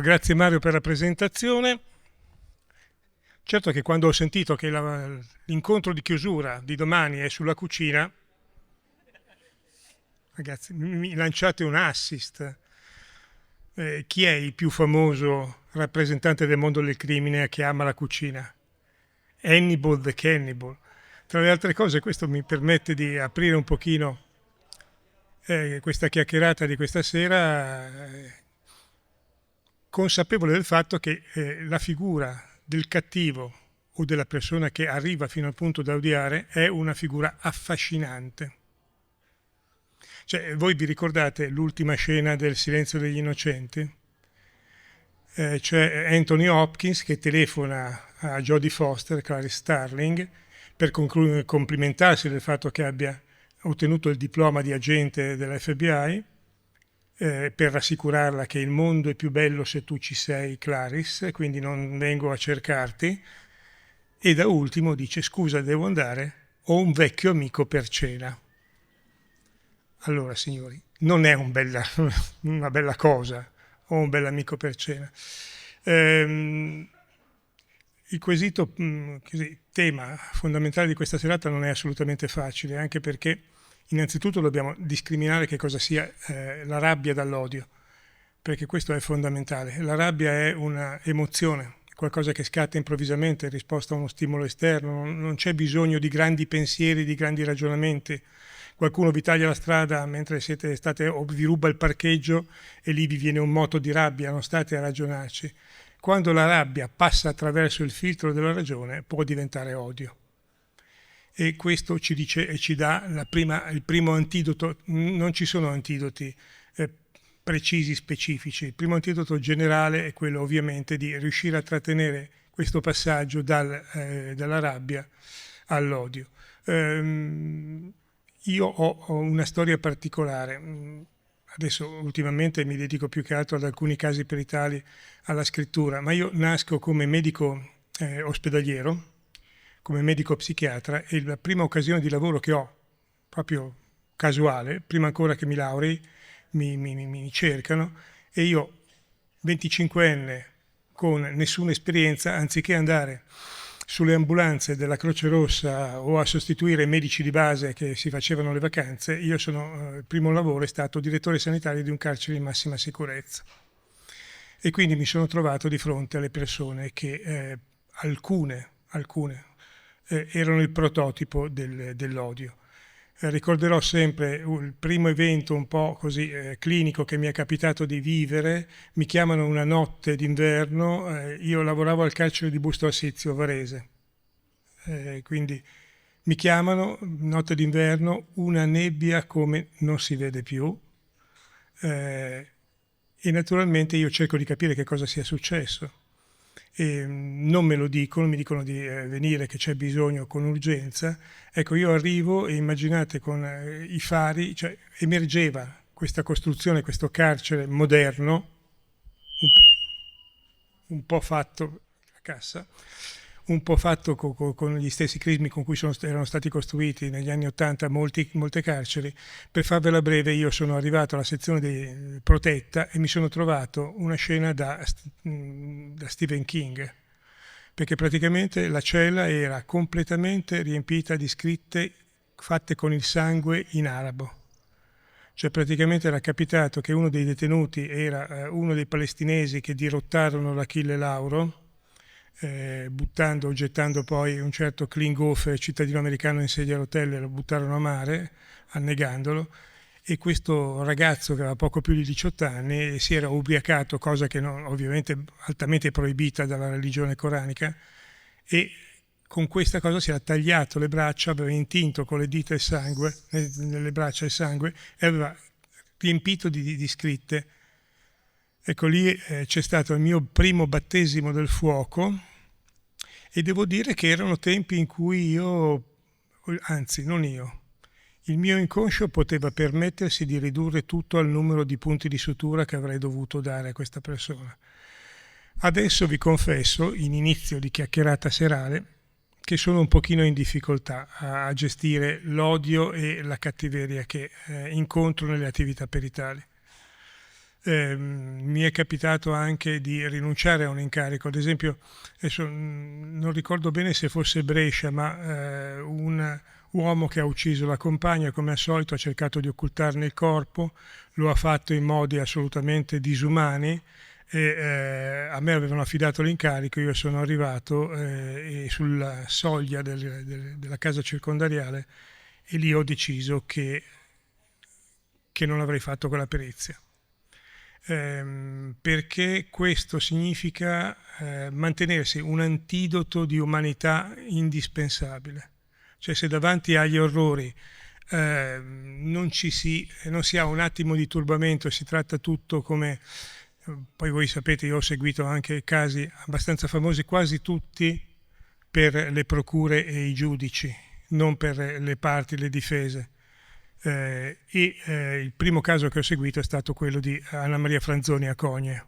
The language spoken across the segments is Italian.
grazie Mario per la presentazione. Certo che quando ho sentito che l'incontro di chiusura di domani è sulla cucina, ragazzi, mi lanciate un assist. Chi è il più famoso rappresentante del mondo del crimine che ama la cucina? Hannibal the Cannibal. Tra le altre cose, questo mi permette di aprire un pochino questa chiacchierata di questa sera, consapevole del fatto che la figura del cattivo o della persona che arriva fino al punto da odiare è una figura affascinante. Cioè, voi vi ricordate l'ultima scena del Silenzio degli Innocenti? C'è Anthony Hopkins che telefona a Jodie Foster, Clarice Starling, per complimentarsi del fatto che abbia ottenuto il diploma di agente dell'FBI, per rassicurarla che il mondo è più bello se tu ci sei, Clarice, quindi non vengo a cercarti. E da ultimo dice: scusa, devo andare, ho un vecchio amico per cena. Allora, signori, non è una bella cosa, ho un bel amico per cena. Il quesito, tema fondamentale di questa serata non è assolutamente facile, anche perché innanzitutto dobbiamo discriminare che cosa sia la rabbia dall'odio, perché questo è fondamentale. La rabbia è una emozione, qualcosa che scatta improvvisamente in risposta a uno stimolo esterno, non c'è bisogno di grandi pensieri, di grandi ragionamenti. Qualcuno vi taglia la strada mentre siete state o vi ruba il parcheggio e lì vi viene un moto di rabbia, non state a ragionarci. Quando la rabbia passa attraverso il filtro della ragione può diventare odio. E questo ci dice e ci dà il primo antidoto. Non ci sono antidoti precisi, specifici. Il primo antidoto generale è quello ovviamente di riuscire a trattenere questo passaggio dalla rabbia all'odio. Io ho una storia particolare. Adesso ultimamente mi dedico più che altro ad alcuni casi peritali, alla scrittura, ma io nasco come medico ospedaliero, come medico psichiatra, e la prima occasione di lavoro che ho, proprio casuale, prima ancora che mi laurei, mi cercano e io, 25enne, con nessuna esperienza, anziché andare sulle ambulanze della Croce Rossa o a sostituire i medici di base che si facevano le vacanze, io il primo lavoro è stato direttore sanitario di un carcere di massima sicurezza. E quindi mi sono trovato di fronte alle persone che alcune erano il prototipo dell'odio. Ricorderò sempre il primo evento un po' così clinico che mi è capitato di vivere. Mi chiamano una notte d'inverno, io lavoravo al carcere di Busto Arsizio, Varese, quindi mi chiamano, notte d'inverno, una nebbia come non si vede più, e naturalmente io cerco di capire che cosa sia successo. E non me lo dicono, mi dicono di venire, che c'è bisogno con urgenza. Ecco, io arrivo e immaginate con i fari, cioè emergeva questa costruzione, questo carcere moderno, un po' fatto a cassa, un po' fatto con gli stessi crismi con cui erano stati costruiti negli anni '80 molte carceri. Per farvela breve, io sono arrivato alla sezione protetta e mi sono trovato una scena da Stephen King, perché praticamente la cella era completamente riempita di scritte fatte con il sangue in arabo. Cioè praticamente era capitato che uno dei detenuti era uno dei palestinesi che dirottarono l'Achille Lauro, gettando poi un certo Klinghoffer, cittadino americano in sedia a rotelle, lo buttarono a mare, annegandolo, e questo ragazzo che aveva poco più di 18 anni si era ubriacato, cosa che ovviamente altamente proibita dalla religione coranica, e con questa cosa si era tagliato le braccia, aveva intinto con le dita il sangue, nelle braccia il sangue, e aveva riempito di scritte. Ecco, lì c'è stato il mio primo battesimo del fuoco, e devo dire che erano tempi in cui il mio inconscio poteva permettersi di ridurre tutto al numero di punti di sutura che avrei dovuto dare a questa persona. Adesso vi confesso, in inizio di chiacchierata serale, che sono un pochino in difficoltà a gestire l'odio e la cattiveria che incontro nelle attività peritali. Mi è capitato anche di rinunciare a un incarico, ad esempio, adesso non ricordo bene se fosse Brescia, ma un uomo che ha ucciso la compagna, come al solito ha cercato di occultarne il corpo, lo ha fatto in modi assolutamente disumani e a me avevano affidato l'incarico, io sono arrivato e sulla soglia della casa circondariale e lì ho deciso che non avrei fatto quella perizia. Perché questo significa mantenersi un antidoto di umanità indispensabile. Cioè se davanti agli orrori non si ha un attimo di turbamento, si tratta tutto come... Poi voi sapete, io ho seguito anche casi abbastanza famosi, quasi tutti per le procure e i giudici, non per le parti, le difese. Il primo caso che ho seguito è stato quello di Anna Maria Franzoni a Cogne,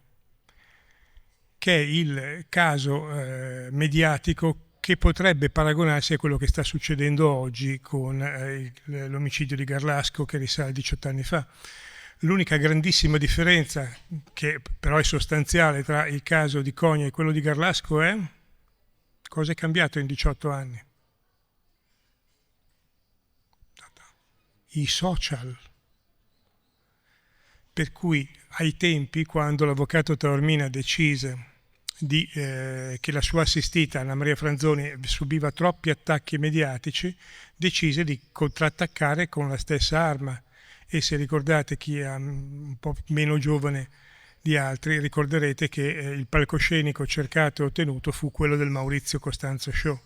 che è il caso mediatico che potrebbe paragonarsi a quello che sta succedendo oggi con l'omicidio di Garlasco, che risale a 18 anni fa. L'unica grandissima differenza, che però è sostanziale, tra il caso di Cogne e quello di Garlasco è cosa è cambiato in 18 anni? I social. Per cui ai tempi, quando l'avvocato Taormina decise che la sua assistita Anna Maria Franzoni subiva troppi attacchi mediatici, decise di contrattaccare con la stessa arma. E se ricordate, chi è un po' meno giovane di altri, ricorderete che il palcoscenico cercato e ottenuto fu quello del Maurizio Costanzo Show.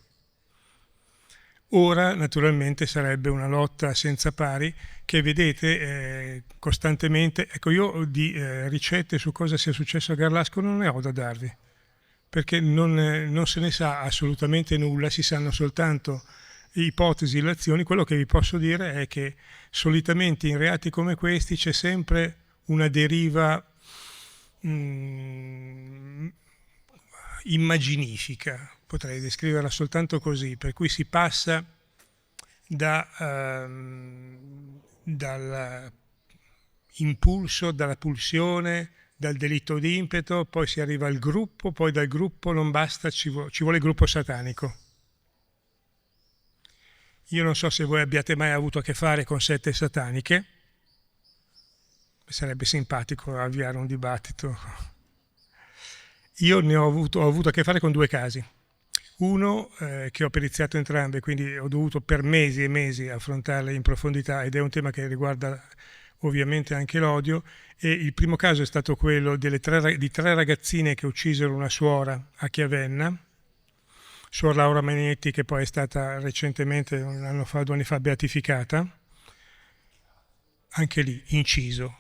Ora naturalmente sarebbe una lotta senza pari che vedete costantemente. Ecco, io di ricette su cosa sia successo a Garlasco non ne ho da darvi, perché non se ne sa assolutamente nulla, si sanno soltanto ipotesi, illazioni. Quello che vi posso dire è che solitamente in reati come questi c'è sempre una deriva immaginifica, potrei descriverla soltanto così, per cui si passa dall'impulso, dalla pulsione, dal delitto d'impeto, poi si arriva al gruppo, poi dal gruppo non basta, ci vuole il gruppo satanico. Io non so se voi abbiate mai avuto a che fare con sette sataniche, sarebbe simpatico avviare un dibattito. Io ne ho avuto a che fare con due casi. Uno che ho periziato entrambe, quindi ho dovuto per mesi e mesi affrontarle in profondità, ed è un tema che riguarda ovviamente anche l'odio. E il primo caso è stato quello di tre ragazzine che uccisero una suora a Chiavenna, suor Laura Magnetti, che poi è stata recentemente, 2 anni fa, beatificata. Anche lì, inciso.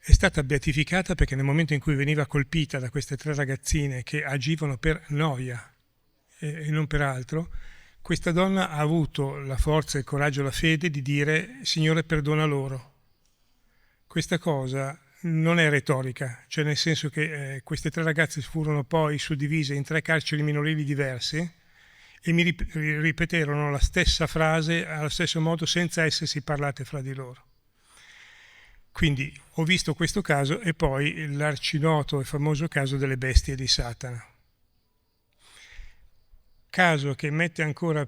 È stata beatificata perché nel momento in cui veniva colpita da queste tre ragazzine che agivano per noia e non per altro, questa donna ha avuto la forza, il coraggio, la fede di dire: Signore, perdona loro. Questa cosa non è retorica, cioè nel senso che queste tre ragazze furono poi suddivise in 3 carceri minorili diverse e mi ripeterono la stessa frase allo stesso modo senza essersi parlate fra di loro. Quindi ho visto questo caso e poi l'arcinoto e famoso caso delle bestie di Satana. Caso che mette ancora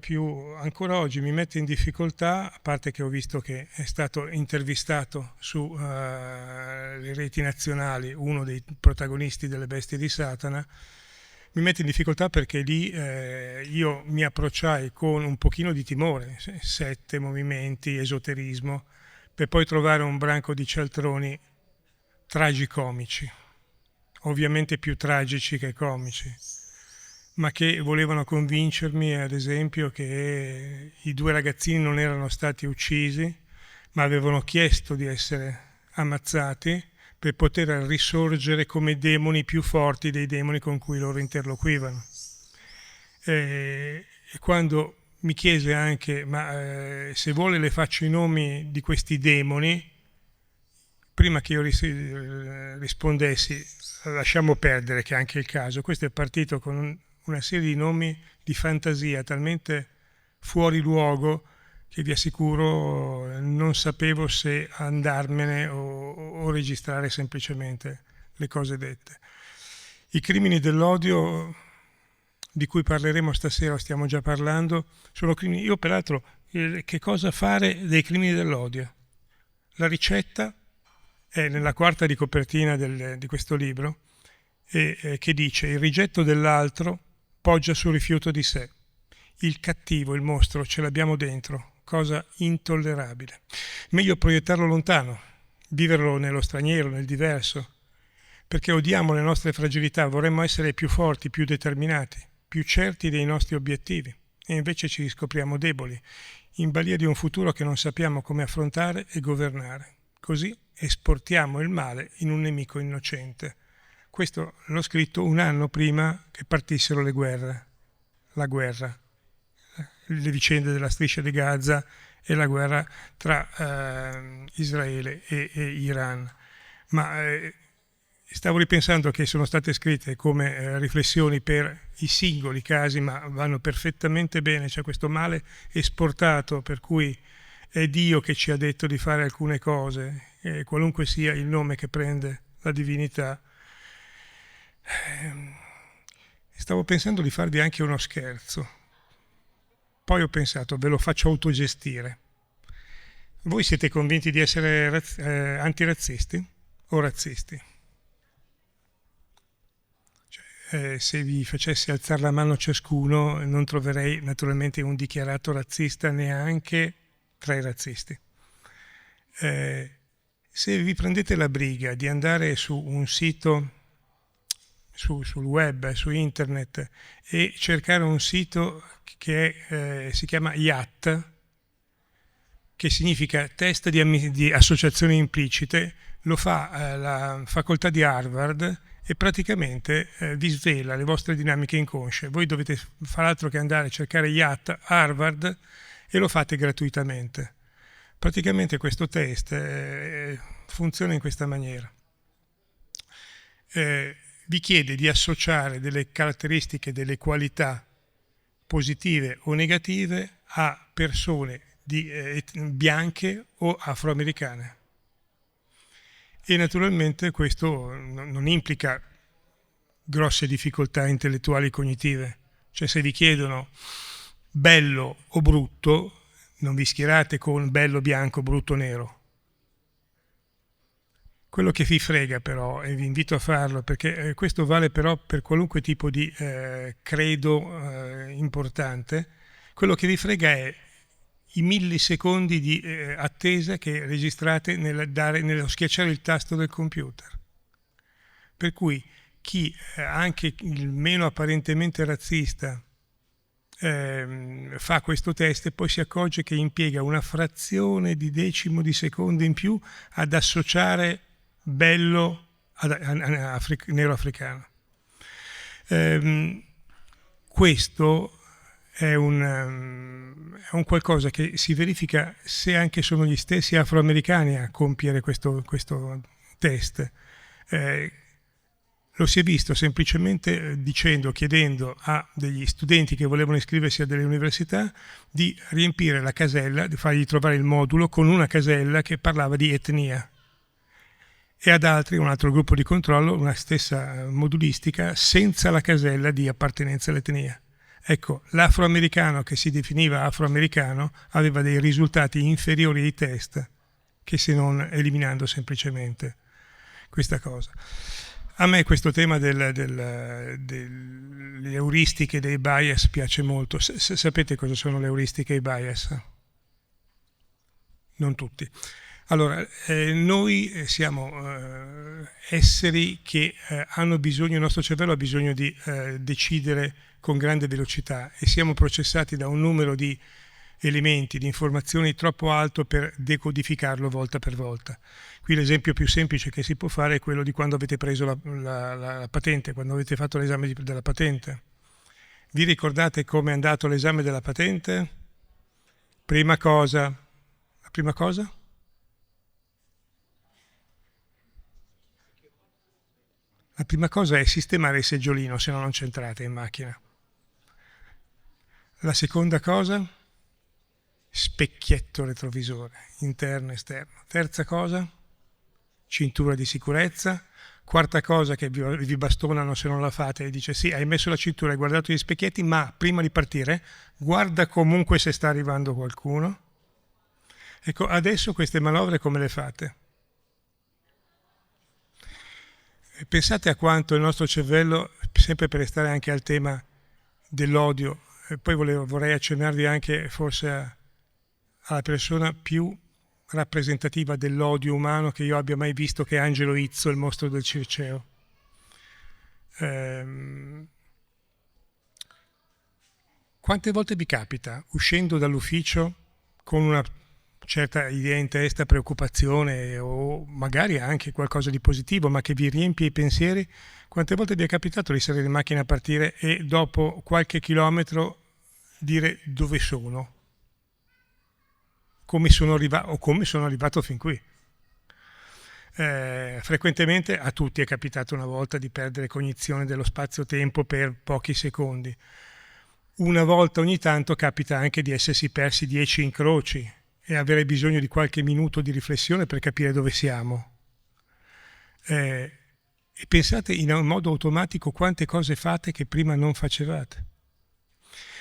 oggi mi mette in difficoltà, a parte che ho visto che è stato intervistato su le reti nazionali uno dei protagonisti delle bestie di Satana. Mi mette in difficoltà perché lì io mi approcciai con un pochino di timore, sette, movimenti, esoterismo, per poi trovare un branco di cialtroni tragicomici, ovviamente più tragici che comici, ma che volevano convincermi, ad esempio, che i 2 ragazzini non erano stati uccisi, ma avevano chiesto di essere ammazzati per poter risorgere come demoni più forti dei demoni con cui loro interloquivano. E quando mi chiese anche, ma se vuole le faccio i nomi di questi demoni, prima che io rispondessi, lasciamo perdere che è anche il caso, questo è partito con una serie di nomi di fantasia talmente fuori luogo che vi assicuro non sapevo se andarmene o registrare semplicemente le cose dette. I crimini dell'odio di cui parleremo stasera, stiamo già parlando, sono crimini. Io peraltro, che cosa fare dei crimini dell'odio? La ricetta è nella quarta di copertina di questo libro, che dice: il rigetto dell'altro poggia sul rifiuto di sé. Il cattivo, il mostro, ce l'abbiamo dentro, cosa intollerabile. Meglio proiettarlo lontano, viverlo nello straniero, nel diverso, perché odiamo le nostre fragilità, vorremmo essere più forti, più determinati, più certi dei nostri obiettivi, e invece ci scopriamo deboli, in balia di un futuro che non sappiamo come affrontare e governare. Così esportiamo il male in un nemico innocente. Questo l'ho scritto un anno prima che partissero le guerre, la guerra, le vicende della striscia di Gaza e la guerra tra Israele e Iran. Ma stavo ripensando che sono state scritte come riflessioni per i singoli casi, ma vanno perfettamente bene. C'è questo male esportato, per cui è Dio che ci ha detto di fare alcune cose, qualunque sia il nome che prende la divinità. Stavo pensando di farvi anche uno scherzo. Poi ho pensato, ve lo faccio autogestire. Voi siete convinti di essere antirazzisti o razzisti? Se vi facessi alzare la mano ciascuno, non troverei naturalmente un dichiarato razzista neanche tra i razzisti. Se vi prendete la briga di andare su un sito, sul web, su internet, e cercare un sito che si chiama IAT, che significa test di associazioni implicite, lo fa la facoltà di Harvard, e praticamente vi svela le vostre dinamiche inconsce. Voi dovete fare altro che andare a cercare IAT Harvard e lo fate gratuitamente. Praticamente questo test funziona in questa maniera. Vi chiede di associare delle caratteristiche, delle qualità positive o negative a persone bianche o afroamericane. E naturalmente questo non implica grosse difficoltà intellettuali cognitive. Cioè, se vi chiedono bello o brutto, non vi schierate con bello bianco, brutto nero. Quello che vi frega però, e vi invito a farlo, perché questo vale però per qualunque tipo di credo importante, quello che vi frega è i millisecondi di attesa che registrate nello schiacciare il tasto del computer. Per cui chi, anche il meno apparentemente razzista, fa questo test e poi si accorge che impiega una frazione di decimo di secondo in più ad associare bello nero africano. Questo è un qualcosa che si verifica se anche sono gli stessi afroamericani a compiere questo test. Lo si è visto semplicemente chiedendo a degli studenti che volevano iscriversi a delle università di riempire la casella, di fargli trovare il modulo con una casella che parlava di etnia, e ad altri, un altro gruppo di controllo, una stessa modulistica senza la casella di appartenenza all'etnia. Ecco, l'afroamericano che si definiva afroamericano aveva dei risultati inferiori ai test, che se non eliminando semplicemente questa cosa. A me questo tema delle euristiche, dei bias piace molto. Sapete cosa sono le euristiche e i bias? Non tutti. Allora, noi siamo esseri che hanno bisogno, il nostro cervello ha bisogno di decidere con grande velocità, e siamo processati da un numero di elementi, di informazioni troppo alto per decodificarlo volta per volta. Qui l'esempio più semplice che si può fare è quello di quando avete preso la patente, quando avete fatto l'esame della patente. Vi ricordate come è andato l'esame della patente? Prima cosa? La prima cosa? La prima cosa è sistemare il seggiolino, se no non c'entrate in macchina. La seconda cosa? specchietto retrovisore, interno e esterno. Terza cosa, cintura di sicurezza. Quarta cosa che vi bastonano se non la fate, e dice sì, hai messo la cintura, hai guardato gli specchietti, ma prima di partire guarda comunque se sta arrivando qualcuno. Ecco, adesso queste manovre come le fate? Pensate a quanto il nostro cervello, sempre per restare anche al tema dell'odio, poi vorrei accennarvi anche forse alla persona più rappresentativa dell'odio umano che io abbia mai visto, che è Angelo Izzo, il mostro del Circeo. Quante volte vi capita, uscendo dall'ufficio con una certa idea in testa, preoccupazione o magari anche qualcosa di positivo, ma che vi riempie i pensieri, quante volte vi è capitato di salire in macchina a partire e dopo qualche chilometro dire dove sono? Come sono arrivato fin qui? Frequentemente a tutti è capitato una volta di perdere cognizione dello spazio-tempo per pochi secondi. Una volta ogni tanto capita anche di essersi persi 10 incroci e avere bisogno di qualche minuto di riflessione per capire dove siamo. E pensate in un modo automatico quante cose fate che prima non facevate.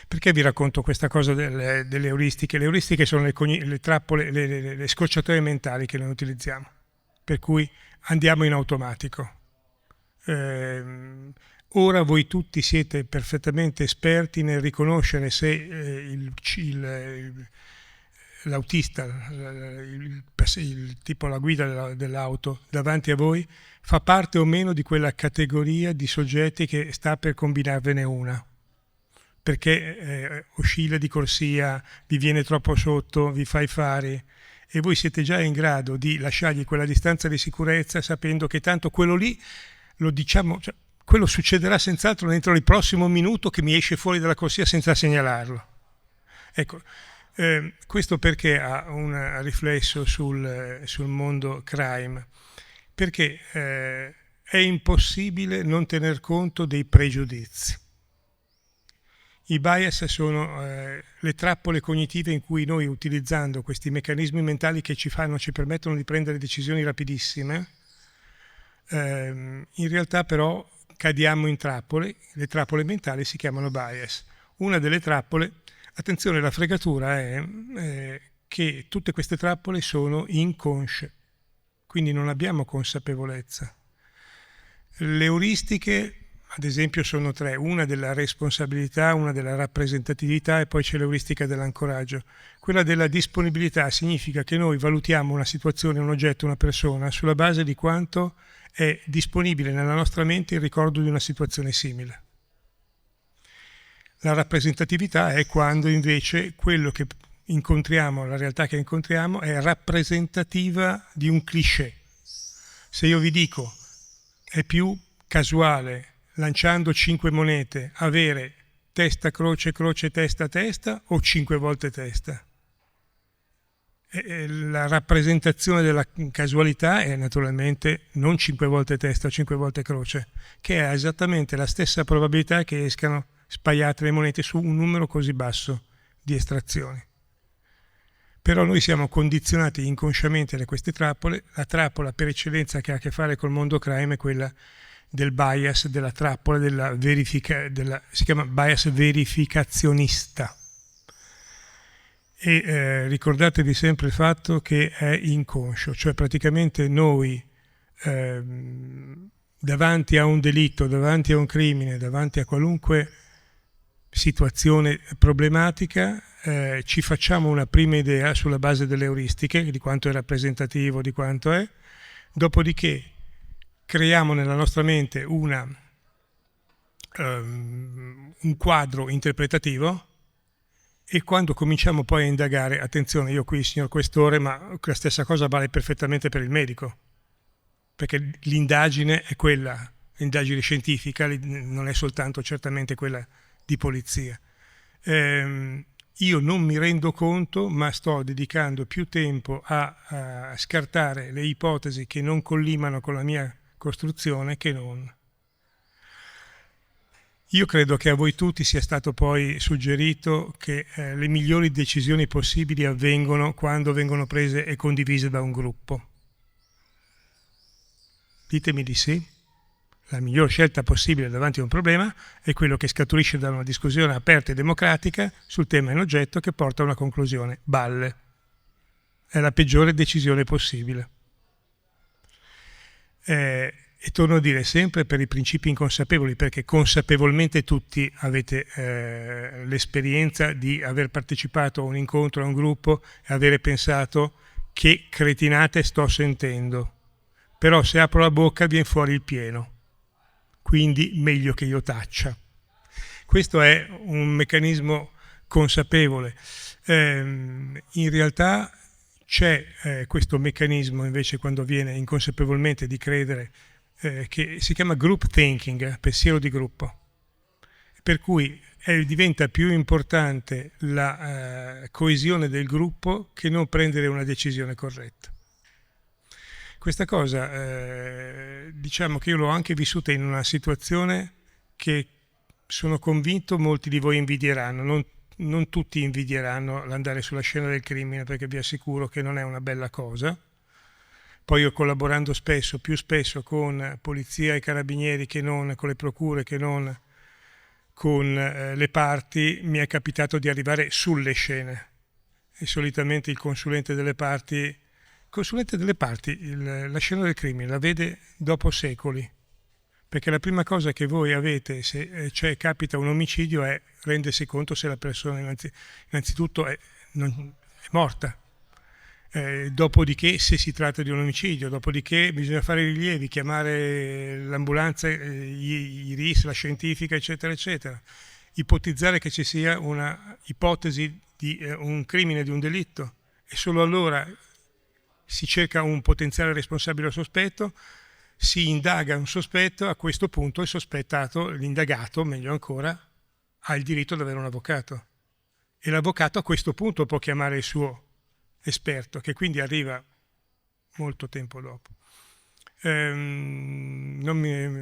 Perché vi racconto questa cosa delle euristiche? Le euristiche sono le trappole, le scorciatoie mentali che noi utilizziamo, per cui andiamo in automatico. Ora voi tutti siete perfettamente esperti nel riconoscere se l'autista, il tipo la guida dell'auto davanti a voi fa parte o meno di quella categoria di soggetti che sta per combinarvene una, perché oscilla di corsia, vi viene troppo sotto, vi fa i fari, e voi siete già in grado di lasciargli quella distanza di sicurezza sapendo che tanto quello lì, lo diciamo, cioè, quello succederà senz'altro dentro il prossimo minuto che mi esce fuori dalla corsia senza segnalarlo. Ecco, questo perché ha un riflesso sul mondo crime? Perché è impossibile non tener conto dei pregiudizi. I bias sono le trappole cognitive in cui noi, utilizzando questi meccanismi mentali che ci permettono di prendere decisioni rapidissime, in realtà però cadiamo in trappole. Le trappole mentali si chiamano bias. Una delle trappole, attenzione, la fregatura è che tutte queste trappole sono inconsce, quindi non abbiamo consapevolezza. Le euristiche, ad esempio, sono tre: una della responsabilità, una della rappresentatività e poi c'è l'euristica dell'ancoraggio. Quella della disponibilità significa che noi valutiamo una situazione, un oggetto, una persona sulla base di quanto è disponibile nella nostra mente il ricordo di una situazione simile. La rappresentatività è quando invece quello che incontriamo, la realtà che incontriamo, è rappresentativa di un cliché. Se io vi dico è più casuale, lanciando 5 monete, avere testa, croce, croce, testa, testa o 5 volte testa? La rappresentazione della casualità è naturalmente non 5 volte testa o 5 volte croce, che ha esattamente la stessa probabilità che escano spaiate le monete su un numero così basso di estrazioni. Però noi siamo condizionati inconsciamente da queste trappole. La trappola per eccellenza che ha a che fare col mondo crime è quella del bias, della trappola, si chiama bias verificazionista. E ricordatevi sempre il fatto che è inconscio, cioè praticamente noi davanti a un delitto, davanti a un crimine, davanti a qualunque situazione problematica, ci facciamo una prima idea sulla base delle euristiche di quanto è rappresentativo, di quanto è, dopodiché creiamo nella nostra mente un quadro interpretativo, e quando cominciamo poi a indagare, attenzione, io qui signor Questore, ma la stessa cosa vale perfettamente per il medico, perché l'indagine è quella, l'indagine scientifica non è soltanto certamente quella di polizia. Io non mi rendo conto, ma sto dedicando più tempo a scartare le ipotesi che non collimano con la mia costruzione che non. Io credo che a voi tutti sia stato poi suggerito che le migliori decisioni possibili avvengono quando vengono prese e condivise da un gruppo. Ditemi di sì. La miglior scelta possibile davanti a un problema è quello che scaturisce da una discussione aperta e democratica sul tema in oggetto che porta a una conclusione. Balle. È la peggiore decisione possibile. E torno a dire sempre per i principi inconsapevoli, perché consapevolmente tutti avete l'esperienza di aver partecipato a un incontro, a un gruppo e avere pensato che cretinate sto sentendo. Però se apro la bocca viene fuori il pieno. Quindi meglio che io taccia. Questo è un meccanismo consapevole. In realtà c'è questo meccanismo invece quando avviene inconsapevolmente di credere che si chiama group thinking, pensiero di gruppo, per cui diventa più importante la coesione del gruppo che non prendere una decisione corretta. Questa cosa, diciamo che io l'ho anche vissuta in una situazione che sono convinto molti di voi invidieranno, non tutti invidieranno l'andare sulla scena del crimine, perché vi assicuro che non è una bella cosa. Poi io collaborando spesso, più spesso con polizia e carabinieri che non, con le procure che non con le parti, mi è capitato di arrivare sulle scene e solitamente il consulente delle parti, la scena del crimine la vede dopo secoli, perché la prima cosa che voi avete se capita un omicidio è rendersi conto se la persona innanzitutto è morta. Dopodiché se si tratta di un omicidio, dopodiché bisogna fare i rilievi, chiamare l'ambulanza, i RIS, la scientifica, eccetera, eccetera. Ipotizzare che ci sia una ipotesi di un crimine, di un delitto, e solo allora si cerca un potenziale responsabile o sospetto, si indaga un sospetto, a questo punto il sospettato, l'indagato, meglio ancora, ha il diritto ad avere un avvocato. E l'avvocato a questo punto può chiamare il suo esperto, che quindi arriva molto tempo dopo.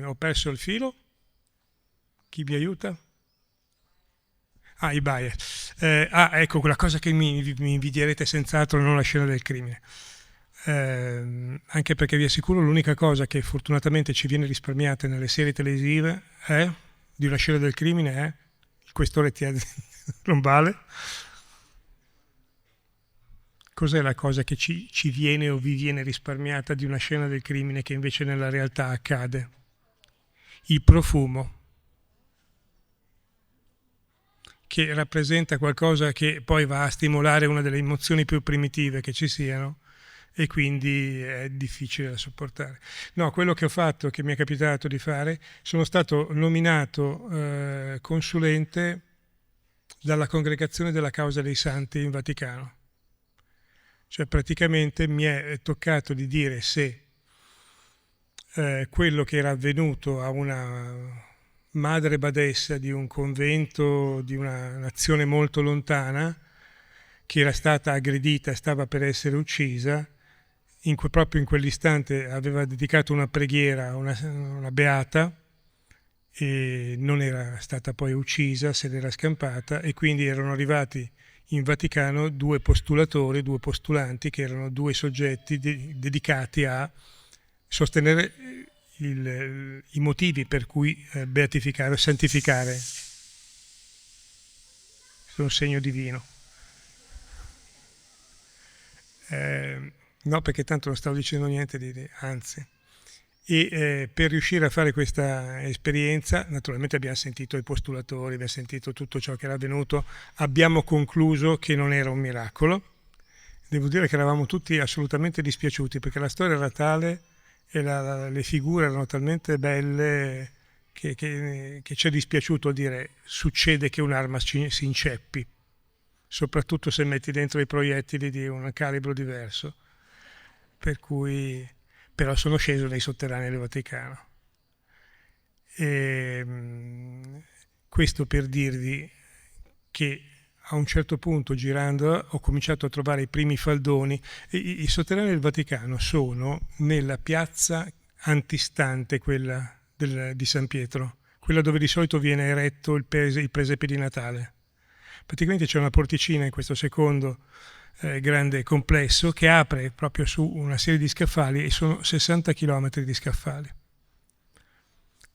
Ho perso il filo. Chi mi aiuta? I bias. Ecco, quella cosa che mi invidierete senz'altro, non la scena del crimine. Anche perché vi assicuro l'unica cosa che fortunatamente ci viene risparmiata nelle serie televisive di una scena del crimine è il questore non vale. Cos'è la cosa che ci viene o vi viene risparmiata di una scena del crimine che invece nella realtà accade? Il profumo, che rappresenta qualcosa che poi va a stimolare una delle emozioni più primitive che ci siano e quindi è difficile da sopportare. No, quello che ho fatto, che mi è capitato di fare, sono stato nominato consulente dalla Congregazione della Causa dei Santi in Vaticano. Cioè praticamente mi è toccato di dire se quello che era avvenuto a una madre badessa di un convento di una nazione molto lontana, che era stata aggredita e stava per essere uccisa, proprio in quell'istante aveva dedicato una preghiera a una beata e non era stata poi uccisa, se l'era scampata, e quindi erano arrivati in Vaticano due postulanti, che erano due soggetti dedicati a sostenere i motivi per cui beatificare o santificare. È un segno divino. No, perché tanto non stavo dicendo niente, anzi. E per riuscire a fare questa esperienza, naturalmente abbiamo sentito i postulatori, abbiamo sentito tutto ciò che era avvenuto, abbiamo concluso che non era un miracolo. Devo dire che eravamo tutti assolutamente dispiaciuti, perché la storia era tale e le figure erano talmente belle che ci è dispiaciuto dire succede che un'arma si inceppi, soprattutto se metti dentro i proiettili di un calibro diverso. Per cui però sono sceso nei sotterranei del Vaticano. Questo per dirvi che a un certo punto, girando, ho cominciato a trovare i primi faldoni. I sotterranei del Vaticano sono nella piazza antistante quella di San Pietro, quella dove di solito viene eretto il presepe di Natale. Praticamente c'è una porticina in questo secondo grande complesso che apre proprio su una serie di scaffali e sono 60 chilometri di scaffali.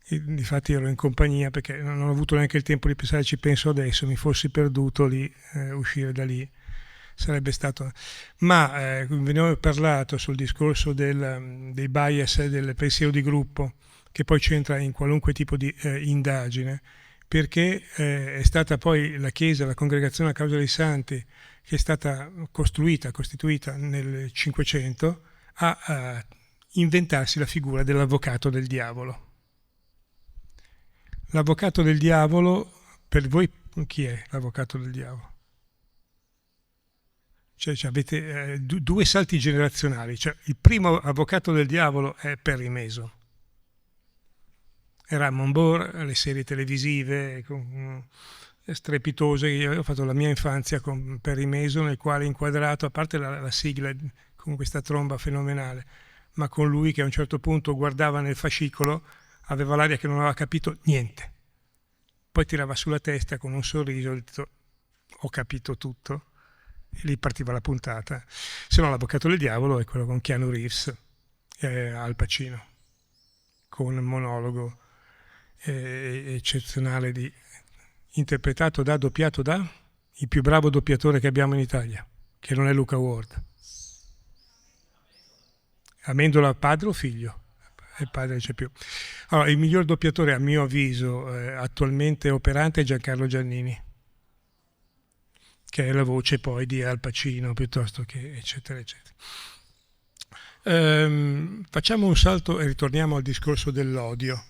E difatti ero in compagnia perché non ho avuto neanche il tempo di pensare, ci penso adesso, mi fossi perduto lì, uscire da lì sarebbe stato... Ma ve ne ho parlato sul discorso dei bias e del pensiero di gruppo, che poi c'entra in qualunque tipo di indagine, perché è stata poi la Chiesa, la Congregazione a Causa dei Santi, che è stata costituita nel Cinquecento, a inventarsi la figura dell'avvocato del diavolo. L'avvocato del diavolo, per voi chi è l'avvocato del diavolo? Cioè avete due salti generazionali. Cioè, il primo avvocato del diavolo è Perry Mason. Era Monbord, le serie televisive strepitose. Io ho fatto la mia infanzia con Perry Mason, nel quale inquadrato, a parte la sigla con questa tromba fenomenale, ma con lui che a un certo punto guardava nel fascicolo, aveva l'aria che non aveva capito niente. Poi tirava sulla testa con un sorriso e ha detto ho capito tutto. E lì partiva la puntata. Se no l'avvocato del diavolo è quello con Keanu Reeves, Al Pacino, con un monologo eccezionale interpretato doppiato da il più bravo doppiatore che abbiamo in Italia, che non è Luca Ward. Amendola padre o figlio? Il padre c'è più. Allora, il miglior doppiatore a mio avviso attualmente operante è Giancarlo Giannini, che è la voce poi di Al Pacino, piuttosto che eccetera eccetera. Facciamo un salto e ritorniamo al discorso dell'odio.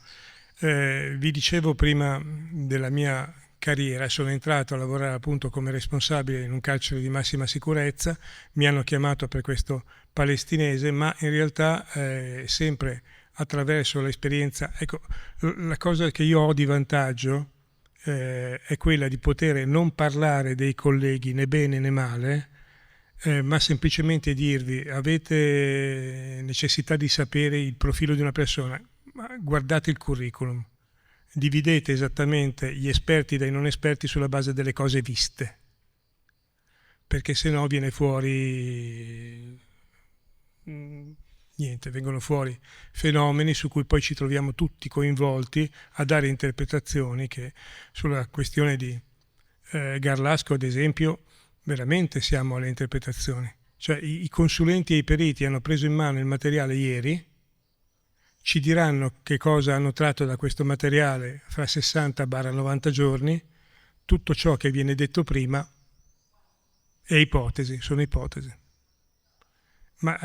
Vi dicevo prima della mia carriera, sono entrato a lavorare appunto come responsabile in un carcere di massima sicurezza, mi hanno chiamato per questo palestinese, ma in realtà sempre attraverso l'esperienza, ecco, la cosa che io ho di vantaggio è quella di poter non parlare dei colleghi né bene né male, ma semplicemente dirvi avete necessità di sapere il profilo di una persona, ma guardate il curriculum, dividete esattamente gli esperti dai non esperti sulla base delle cose viste, perché se no viene fuori niente, vengono fuori fenomeni su cui poi ci troviamo tutti coinvolti a dare interpretazioni che sulla questione di Garlasco ad esempio veramente siamo alle interpretazioni, cioè i consulenti e i periti hanno preso in mano il materiale ieri, ci diranno che cosa hanno tratto da questo materiale fra 60-90 giorni, tutto ciò che viene detto prima è ipotesi, sono ipotesi. Ma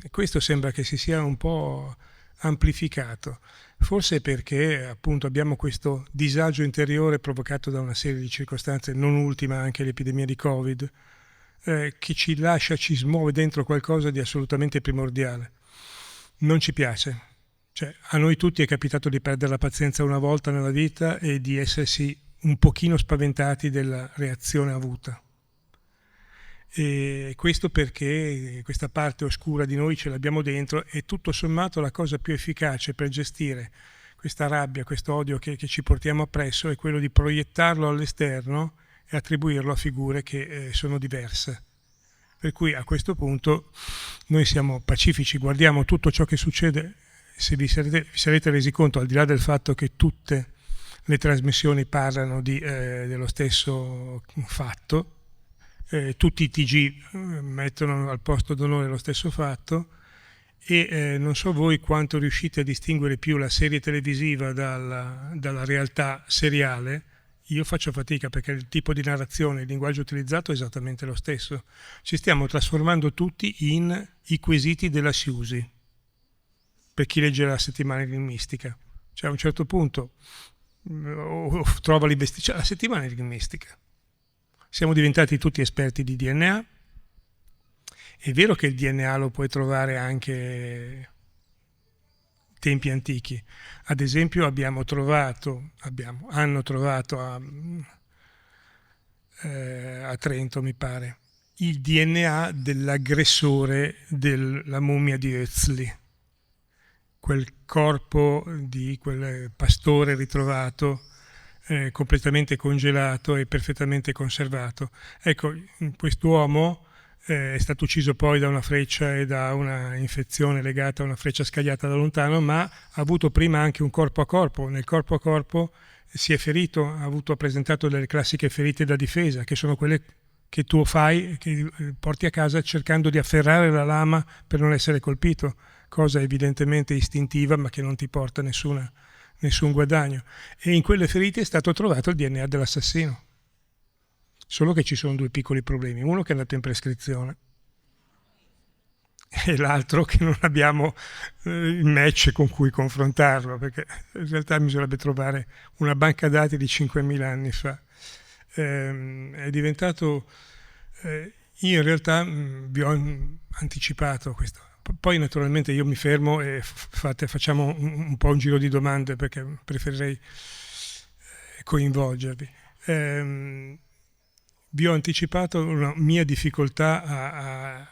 questo sembra che si sia un po' amplificato, forse perché appunto abbiamo questo disagio interiore provocato da una serie di circostanze, non ultima anche l'epidemia di Covid, che ci lascia, ci smuove dentro qualcosa di assolutamente primordiale. Non ci piace, cioè a noi tutti è capitato di perdere la pazienza una volta nella vita e di essersi un pochino spaventati della reazione avuta. E questo perché questa parte oscura di noi ce l'abbiamo dentro e tutto sommato la cosa più efficace per gestire questa rabbia, questo odio che ci portiamo appresso è quello di proiettarlo all'esterno e attribuirlo a figure che sono diverse. Per cui a questo punto noi siamo pacifici, guardiamo tutto ciò che succede, se vi sarete resi conto, al di là del fatto che tutte le trasmissioni parlano dello stesso fatto, tutti i TG mettono al posto d'onore lo stesso fatto e non so voi quanto riuscite a distinguere più la serie televisiva dalla realtà seriale. Io faccio fatica perché il tipo di narrazione, il linguaggio utilizzato è esattamente lo stesso. Ci stiamo trasformando tutti in i quesiti della Siusi, per chi legge la settimana enigmistica. Cioè a un certo punto trova l'investigazione, la settimana enigmistica. Siamo diventati tutti esperti di DNA. È vero che il DNA lo puoi trovare anche tempi antichi. Ad esempio hanno trovato a Trento, mi pare, il DNA dell'aggressore della mummia di Ötzli. quel corpo di quel pastore ritrovato completamente congelato e perfettamente conservato. Ecco, quest'uomo è stato ucciso poi da una freccia e da una infezione legata a una freccia scagliata da lontano, ma ha avuto prima anche un corpo a corpo. Nel corpo a corpo si è ferito, ha presentato delle classiche ferite da difesa, che sono quelle che tu fai, che porti a casa cercando di afferrare la lama per non essere colpito, cosa evidentemente istintiva ma che non ti porta nessun guadagno. E in quelle ferite è stato trovato il DNA dell'assassino. Solo che ci sono due piccoli problemi, uno che è andato in prescrizione e l'altro che non abbiamo il match con cui confrontarlo, perché in realtà bisognerebbe trovare una banca dati di 5.000 anni fa. È diventato... io in realtà vi ho anticipato questo. Poi naturalmente io mi fermo e facciamo un po' un giro di domande perché preferirei coinvolgervi. Vi ho anticipato una mia difficoltà a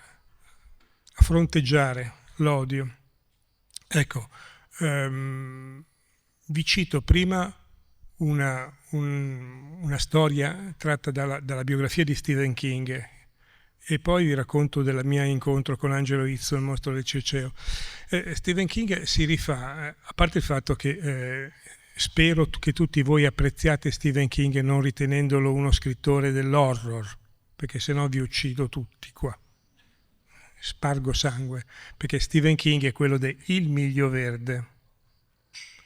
fronteggiare l'odio. Ecco, vi cito prima una storia tratta dalla biografia di Stephen King e poi vi racconto del mio incontro con Angelo Izzo, il mostro del Circeo. Stephen King si rifà, a parte il fatto che spero che tutti voi apprezziate Stephen King non ritenendolo uno scrittore dell'horror, perché sennò vi uccido tutti qua. Spargo sangue, perché Stephen King è quello di Il miglio verde,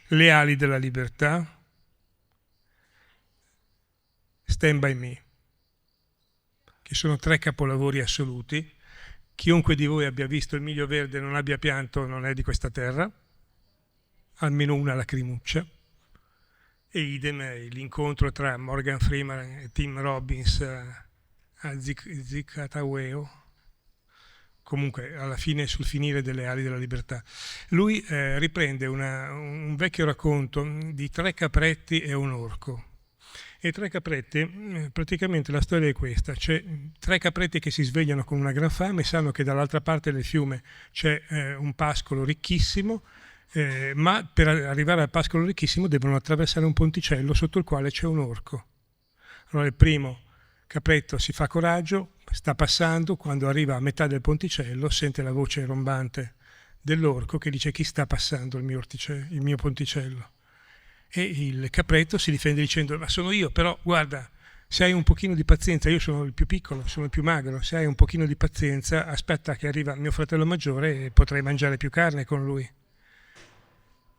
Le ali della libertà, Stand by Me, che sono 3 capolavori assoluti. Chiunque di voi abbia visto Il miglio verde e non abbia pianto non è di questa terra, almeno una lacrimuccia. E idem l'incontro tra Morgan Freeman e Tim Robbins a Zicataweo, comunque alla fine, sul finire delle ali della libertà. Lui riprende un vecchio racconto di 3 capretti e un orco. E 3 capretti, praticamente la storia è questa: c'è 3 capretti che si svegliano con una gran fame e sanno che dall'altra parte del fiume c'è un pascolo ricchissimo, ma per arrivare al pascolo ricchissimo devono attraversare un ponticello sotto il quale c'è un orco. Allora il primo capretto si fa coraggio, sta passando, quando arriva a metà del ponticello sente la voce rombante dell'orco che dice: chi sta passando il mio ponticello? E il capretto si difende dicendo: ma sono io, però guarda, se hai un pochino di pazienza, io sono il più piccolo, sono il più magro, se hai un pochino di pazienza aspetta che arriva mio fratello maggiore e potrai mangiare più carne con lui.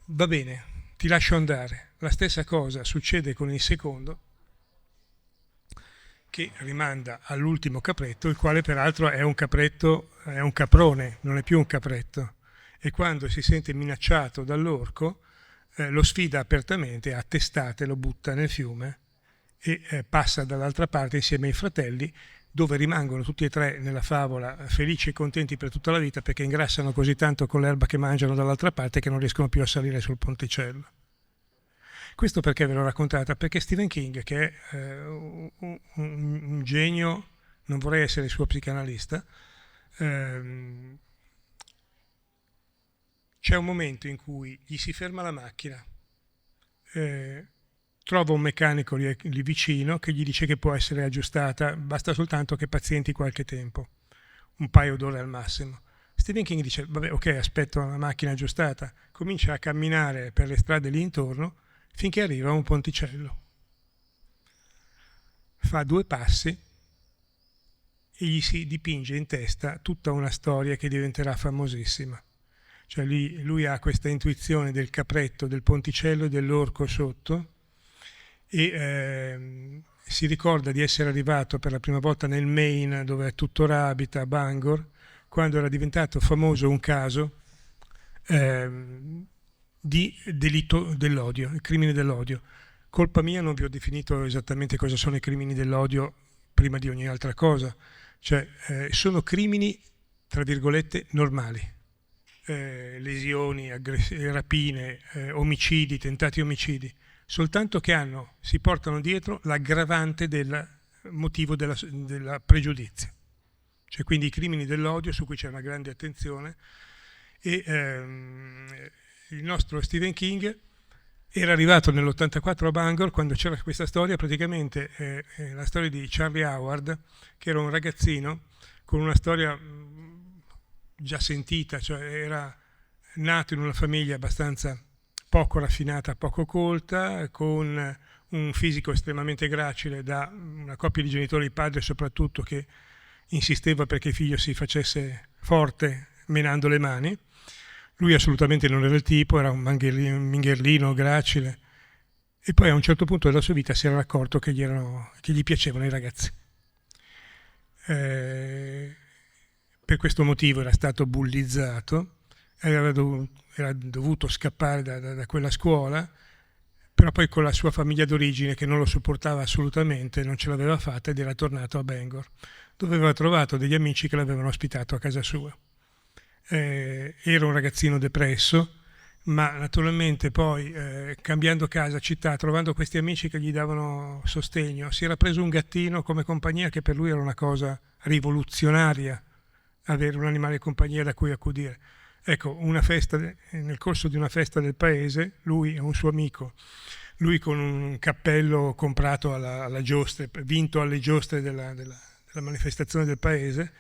Va bene, ti lascio andare. La stessa cosa succede con il secondo, che rimanda all'ultimo capretto, il quale peraltro è un caprone, non è più un capretto. E quando si sente minacciato dall'orco, lo sfida apertamente, a testate lo butta nel fiume e passa dall'altra parte insieme ai fratelli, dove rimangono tutti e 3 nella favola felici e contenti per tutta la vita, perché ingrassano così tanto con l'erba che mangiano dall'altra parte che non riescono più a salire sul ponticello. Questo perché ve l'ho raccontata? Perché Stephen King, che è un genio, non vorrei essere il suo psicanalista, c'è un momento in cui gli si ferma la macchina, trova un meccanico lì vicino che gli dice che può essere aggiustata, basta soltanto che pazienti qualche tempo, un paio d'ore al massimo. Stephen King dice: vabbè, ok, aspetto la macchina aggiustata, comincia a camminare per le strade lì intorno finché arriva a un ponticello. Fa 2 passi e gli si dipinge in testa tutta una storia che diventerà famosissima. Cioè lui ha questa intuizione del capretto, del ponticello e dell'orco sotto, e si ricorda di essere arrivato per la prima volta nel Maine, dove tuttora abita, a Bangor, quando era diventato famoso un caso di delitto dell'odio, il crimine dell'odio. Colpa mia, non vi ho definito esattamente cosa sono i crimini dell'odio prima di ogni altra cosa. Cioè sono crimini, tra virgolette, normali. Lesioni, rapine, omicidi, tentati omicidi, soltanto che si portano dietro l'aggravante del motivo della pregiudizio. Cioè quindi i crimini dell'odio su cui c'è una grande attenzione, e il nostro Stephen King era arrivato nell'84 a Bangor quando c'era questa storia, praticamente la storia di Charlie Howard, che era un ragazzino con una storia già sentita, cioè era nato in una famiglia abbastanza poco raffinata, poco colta, con un fisico estremamente gracile da una coppia di genitori, il padre soprattutto, che insisteva perché il figlio si facesse forte menando le mani. Lui assolutamente non era il tipo, era un mingherlino gracile, e poi a un certo punto della sua vita si era accorto che gli piacevano i ragazzi. Per questo motivo era stato bullizzato, era dovuto scappare da quella scuola, però poi con la sua famiglia d'origine, che non lo sopportava assolutamente, non ce l'aveva fatta ed era tornato a Bangor, dove aveva trovato degli amici che l'avevano ospitato a casa sua. Era un ragazzino depresso, ma naturalmente poi cambiando casa, città, trovando questi amici che gli davano sostegno, si era preso un gattino come compagnia, che per lui era una cosa rivoluzionaria, avere un animale compagnia da cui accudire. Ecco, nel corso di una festa del paese, lui e un suo amico, lui con un cappello comprato alla giostre, vinto alle giostre della manifestazione del paese,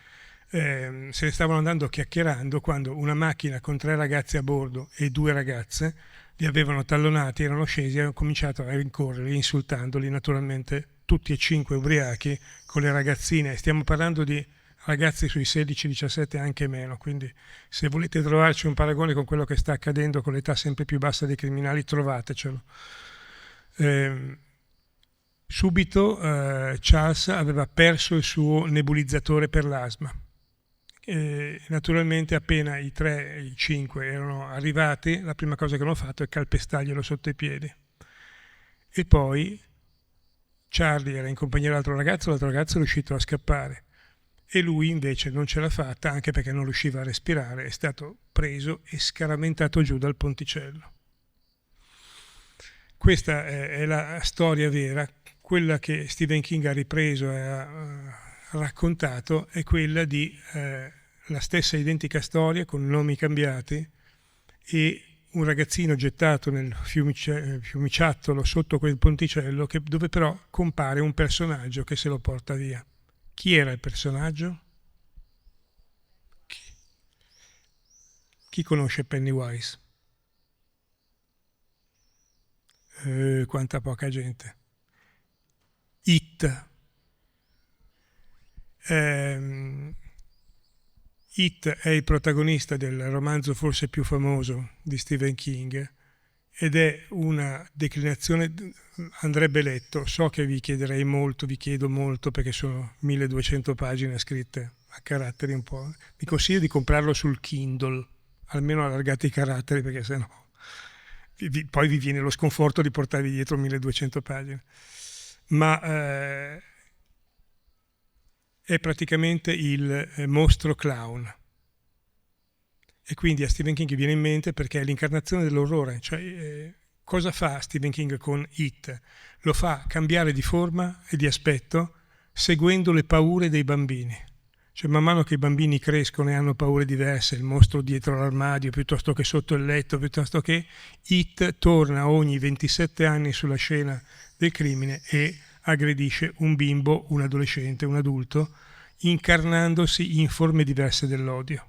se ne stavano andando chiacchierando quando una macchina con 3 ragazzi a bordo e 2 ragazze li avevano tallonati, erano scesi e hanno cominciato a rincorrerli, insultandoli, naturalmente tutti e 5 ubriachi, con le ragazzine. Stiamo parlando di ragazzi sui 16-17, anche meno, quindi se volete trovarci un paragone con quello che sta accadendo con l'età sempre più bassa dei criminali, trovatecelo. Subito Charles aveva perso il suo nebulizzatore per l'asma. Naturalmente appena i 5 erano arrivati, la prima cosa che hanno fatto è calpestarglielo sotto i piedi. E poi Charlie era in compagnia dell'altro ragazzo è riuscito a scappare e lui invece non ce l'ha fatta, anche perché non riusciva a respirare, è stato preso e scaramentato giù dal ponticello. Questa è la storia vera. Quella che Stephen King ha ripreso e ha raccontato è quella di la stessa identica storia con nomi cambiati e un ragazzino gettato nel fiumiciattolo sotto quel ponticello, dove però compare un personaggio che se lo porta via. Chi era il personaggio? Chi conosce Pennywise? Quanta poca gente. It. It è il protagonista del romanzo forse più famoso di Stephen King ed è una declinazione, andrebbe letto, so che vi chiedo molto perché sono 1200 pagine scritte a caratteri un po', vi consiglio di comprarlo sul Kindle, almeno allargate i caratteri perché sennò poi vi viene lo sconforto di portarvi dietro 1200 pagine, ma è praticamente il mostro clown. E quindi a Stephen King viene in mente perché è l'incarnazione dell'orrore. Cioè, cosa fa Stephen King con It? Lo fa cambiare di forma e di aspetto seguendo le paure dei bambini. Cioè, man mano che i bambini crescono e hanno paure diverse, il mostro dietro l'armadio, piuttosto che sotto il letto, piuttosto che It torna ogni 27 anni sulla scena del crimine e aggredisce un bimbo, un adolescente, un adulto, incarnandosi in forme diverse dell'odio.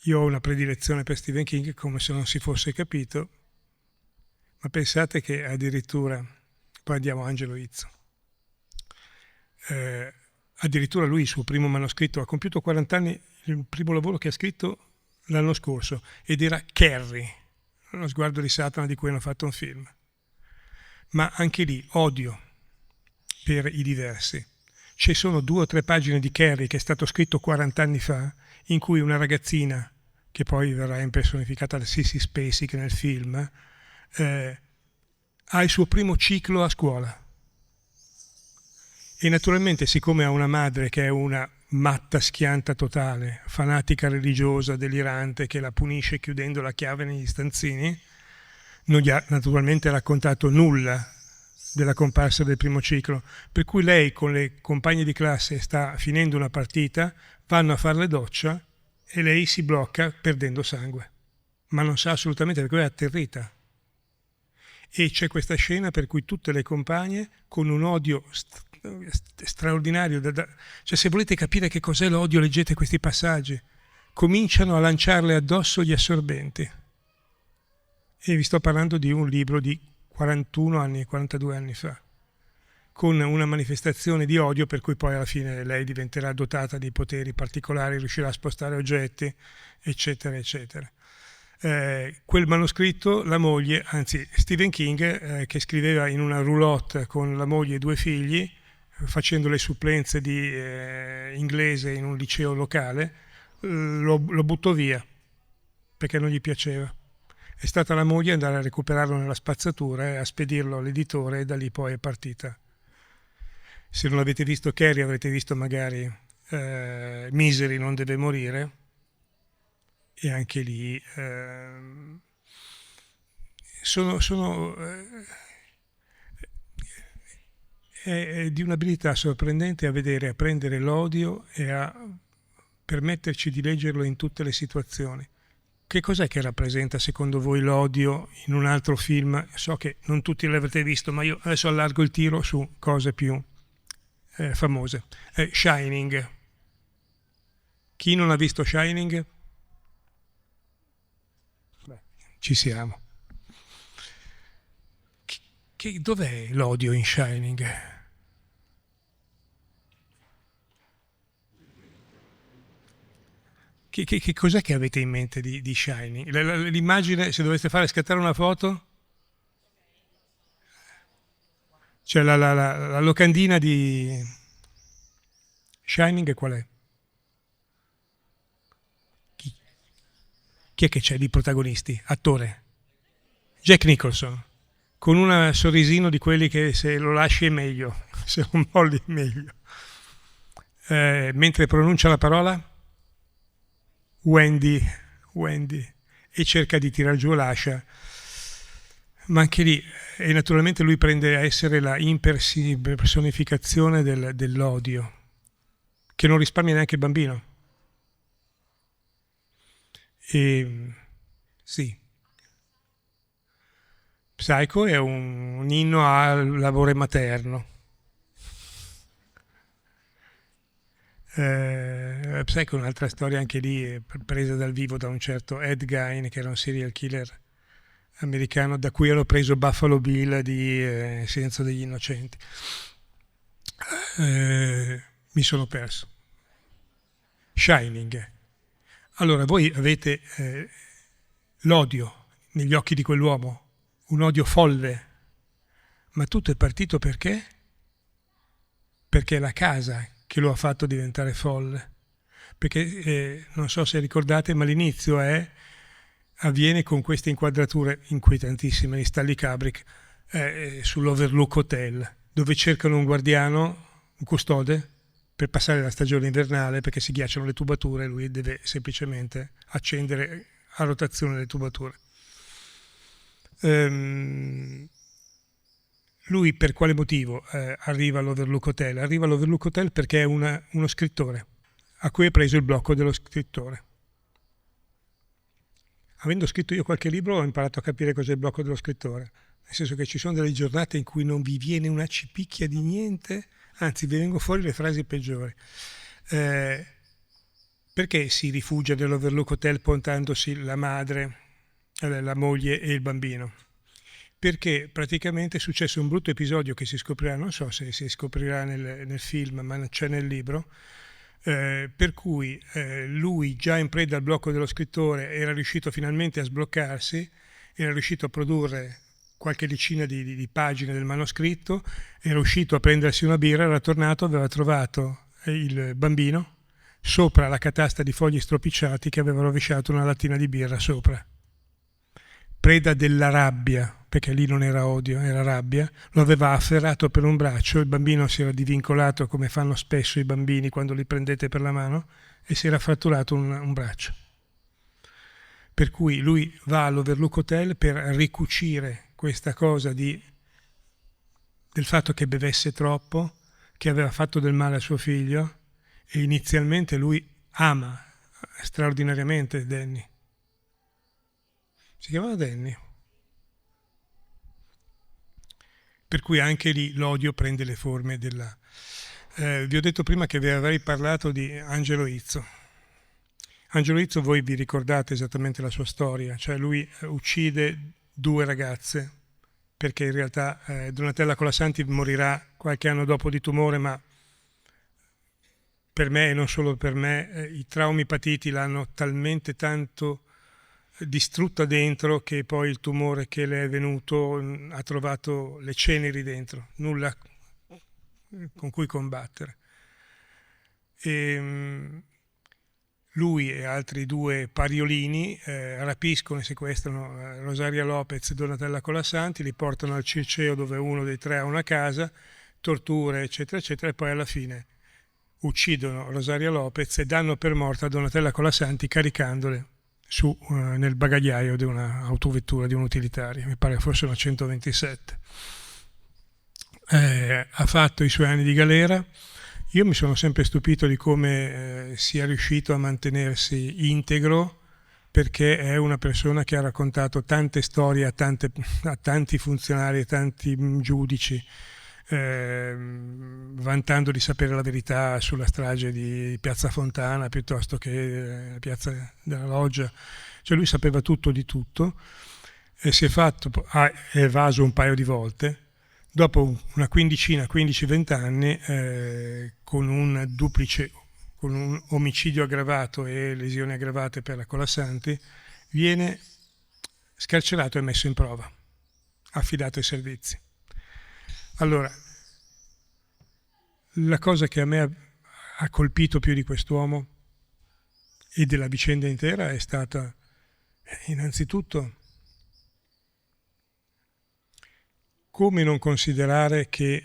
Io ho una predilezione per Stephen King, come se non si fosse capito, ma pensate che addirittura, poi andiamo a Angelo Izzo, addirittura lui il suo primo manoscritto, ha compiuto 40 anni, il primo lavoro che ha scritto l'anno scorso, ed era Carrie, Lo sguardo di Satana, di cui hanno fatto un film. Ma anche lì, odio per i diversi. Ci sono 2 o 3 pagine di Carrie che è stato scritto 40 anni fa, in cui una ragazzina, che poi verrà impersonificata da Sissy Spacek nel film, ha il suo primo ciclo a scuola. E naturalmente, siccome ha una madre che è una matta schianta totale, fanatica religiosa, delirante, che la punisce chiudendo la chiave negli stanzini, non gli ha naturalmente raccontato nulla della comparsa del primo ciclo, per cui lei con le compagne di classe sta finendo una partita, vanno a fare le doccia e lei si blocca perdendo sangue, ma non sa assolutamente perché è atterrita. E c'è questa scena per cui tutte le compagne, con un odio straordinario, cioè se volete capire che cos'è l'odio leggete questi passaggi, cominciano a lanciarle addosso gli assorbenti. E vi sto parlando di un libro di 41 anni, 42 anni fa, con una manifestazione di odio per cui poi alla fine lei diventerà dotata di poteri particolari, riuscirà a spostare oggetti, eccetera, eccetera. Quel manoscritto, la moglie, anzi Stephen King, che scriveva in una roulotte con la moglie e 2 figli, facendo le supplenze di inglese in un liceo locale, lo buttò via, perché non gli piaceva. È stata la moglie ad andare a recuperarlo nella spazzatura e a spedirlo all'editore e da lì poi è partita. Se non avete visto Carrie avrete visto magari Misery non deve morire, e anche lì è di un'abilità sorprendente a vedere, a prendere l'odio e a permetterci di leggerlo in tutte le situazioni. Che cos'è che rappresenta secondo voi l'odio in un altro film? So che non tutti l'avrete visto, ma io adesso allargo il tiro su cose più famose. Shining. Chi non ha visto Shining? Beh, ci siamo. Dov'è l'odio in Shining? Che cos'è che avete in mente di Shining? L'immagine, se doveste fare scattare una foto? Cioè la locandina di Shining qual è? Chi è che c'è di protagonisti? Attore? Jack Nicholson, con un sorrisino di quelli che se lo lasci è meglio, se lo molli è meglio. Mentre pronuncia la parola? Wendy, e cerca di tirar giù l'ascia, ma anche lì, e naturalmente lui prende a essere la impersonificazione dell'odio, che non risparmia neanche il bambino. E sì, Psycho è un inno al lavoro materno. Psycho è un'altra storia anche lì presa dal vivo da un certo Ed Gein, che era un serial killer americano, da cui hanno preso Buffalo Bill di Silenzio degli Innocenti. Mi sono perso. Shining. Allora, voi avete l'odio negli occhi di quell'uomo, un odio folle, ma tutto è partito perché? Perché è la casa che lo ha fatto diventare folle. Perché non so se ricordate, ma l'inizio avviene con queste inquadrature inquietantissime di Stanley Kubrick sull'Overlook Hotel, dove cercano un guardiano, un custode, per passare la stagione invernale, perché si ghiacciano le tubature e lui deve semplicemente accendere a rotazione le tubature. Lui per quale motivo arriva all'Overlook Hotel? Arriva all'Overlook Hotel perché è uno scrittore a cui è preso il blocco dello scrittore. Avendo scritto io qualche libro ho imparato a capire cos'è il blocco dello scrittore, nel senso che ci sono delle giornate in cui non vi viene una cipicchia di niente, anzi vi vengono fuori le frasi peggiori. Perché si rifugia nell'Overlook Hotel portandosi la madre, la moglie e il bambino? Perché praticamente è successo un brutto episodio che si scoprirà, non so se si scoprirà nel film, ma c'è nel libro, per cui lui, già in preda al blocco dello scrittore, era riuscito finalmente a sbloccarsi, era riuscito a produrre qualche decina di pagine del manoscritto, era uscito a prendersi una birra, era tornato, aveva trovato il bambino sopra la catasta di fogli stropicciati che aveva rovesciato una lattina di birra sopra. Preda della rabbia, perché lì non era odio, era rabbia, lo aveva afferrato per un braccio, il bambino si era divincolato come fanno spesso i bambini quando li prendete per la mano e si era fratturato un braccio. Per cui lui va all'Overlook Hotel per ricucire questa cosa di del fatto che bevesse troppo, che aveva fatto del male a suo figlio, e inizialmente lui ama straordinariamente Danny. Si chiamava Danny. Per cui anche lì l'odio prende le forme della... vi ho detto prima che vi avrei parlato di Angelo Izzo. Angelo Izzo, voi vi ricordate esattamente la sua storia, cioè lui uccide 2 ragazze, perché in realtà Donatella Colasanti morirà qualche anno dopo di tumore, ma per me e non solo per me, i traumi patiti l'hanno talmente tanto distrutta dentro che poi il tumore che le è venuto ha trovato le ceneri dentro, nulla con cui combattere. Lui e altri 2 pariolini rapiscono e sequestrano Rosaria Lopez e Donatella Colasanti, li portano al Circeo dove uno dei 3 ha una casa, torture eccetera eccetera, e poi alla fine uccidono Rosaria Lopez e danno per morta Donatella Colasanti caricandole nel bagagliaio di un'autovettura, di un utilitario, mi pare fosse una 127. Ha fatto i suoi anni di galera. Io mi sono sempre stupito di come sia riuscito a mantenersi integro, perché è una persona che ha raccontato tante storie a tanti funzionari, a tanti giudici, vantando di sapere la verità sulla strage di Piazza Fontana piuttosto che Piazza della Loggia. Cioè lui sapeva tutto di tutto e ha evaso un paio di volte. Dopo una 15-20 anni, con un omicidio aggravato e lesioni aggravate per la Colasanti, viene scarcerato e messo in prova, affidato ai servizi. Allora, la cosa che a me ha colpito più di quest'uomo e della vicenda intera è stata innanzitutto come non considerare che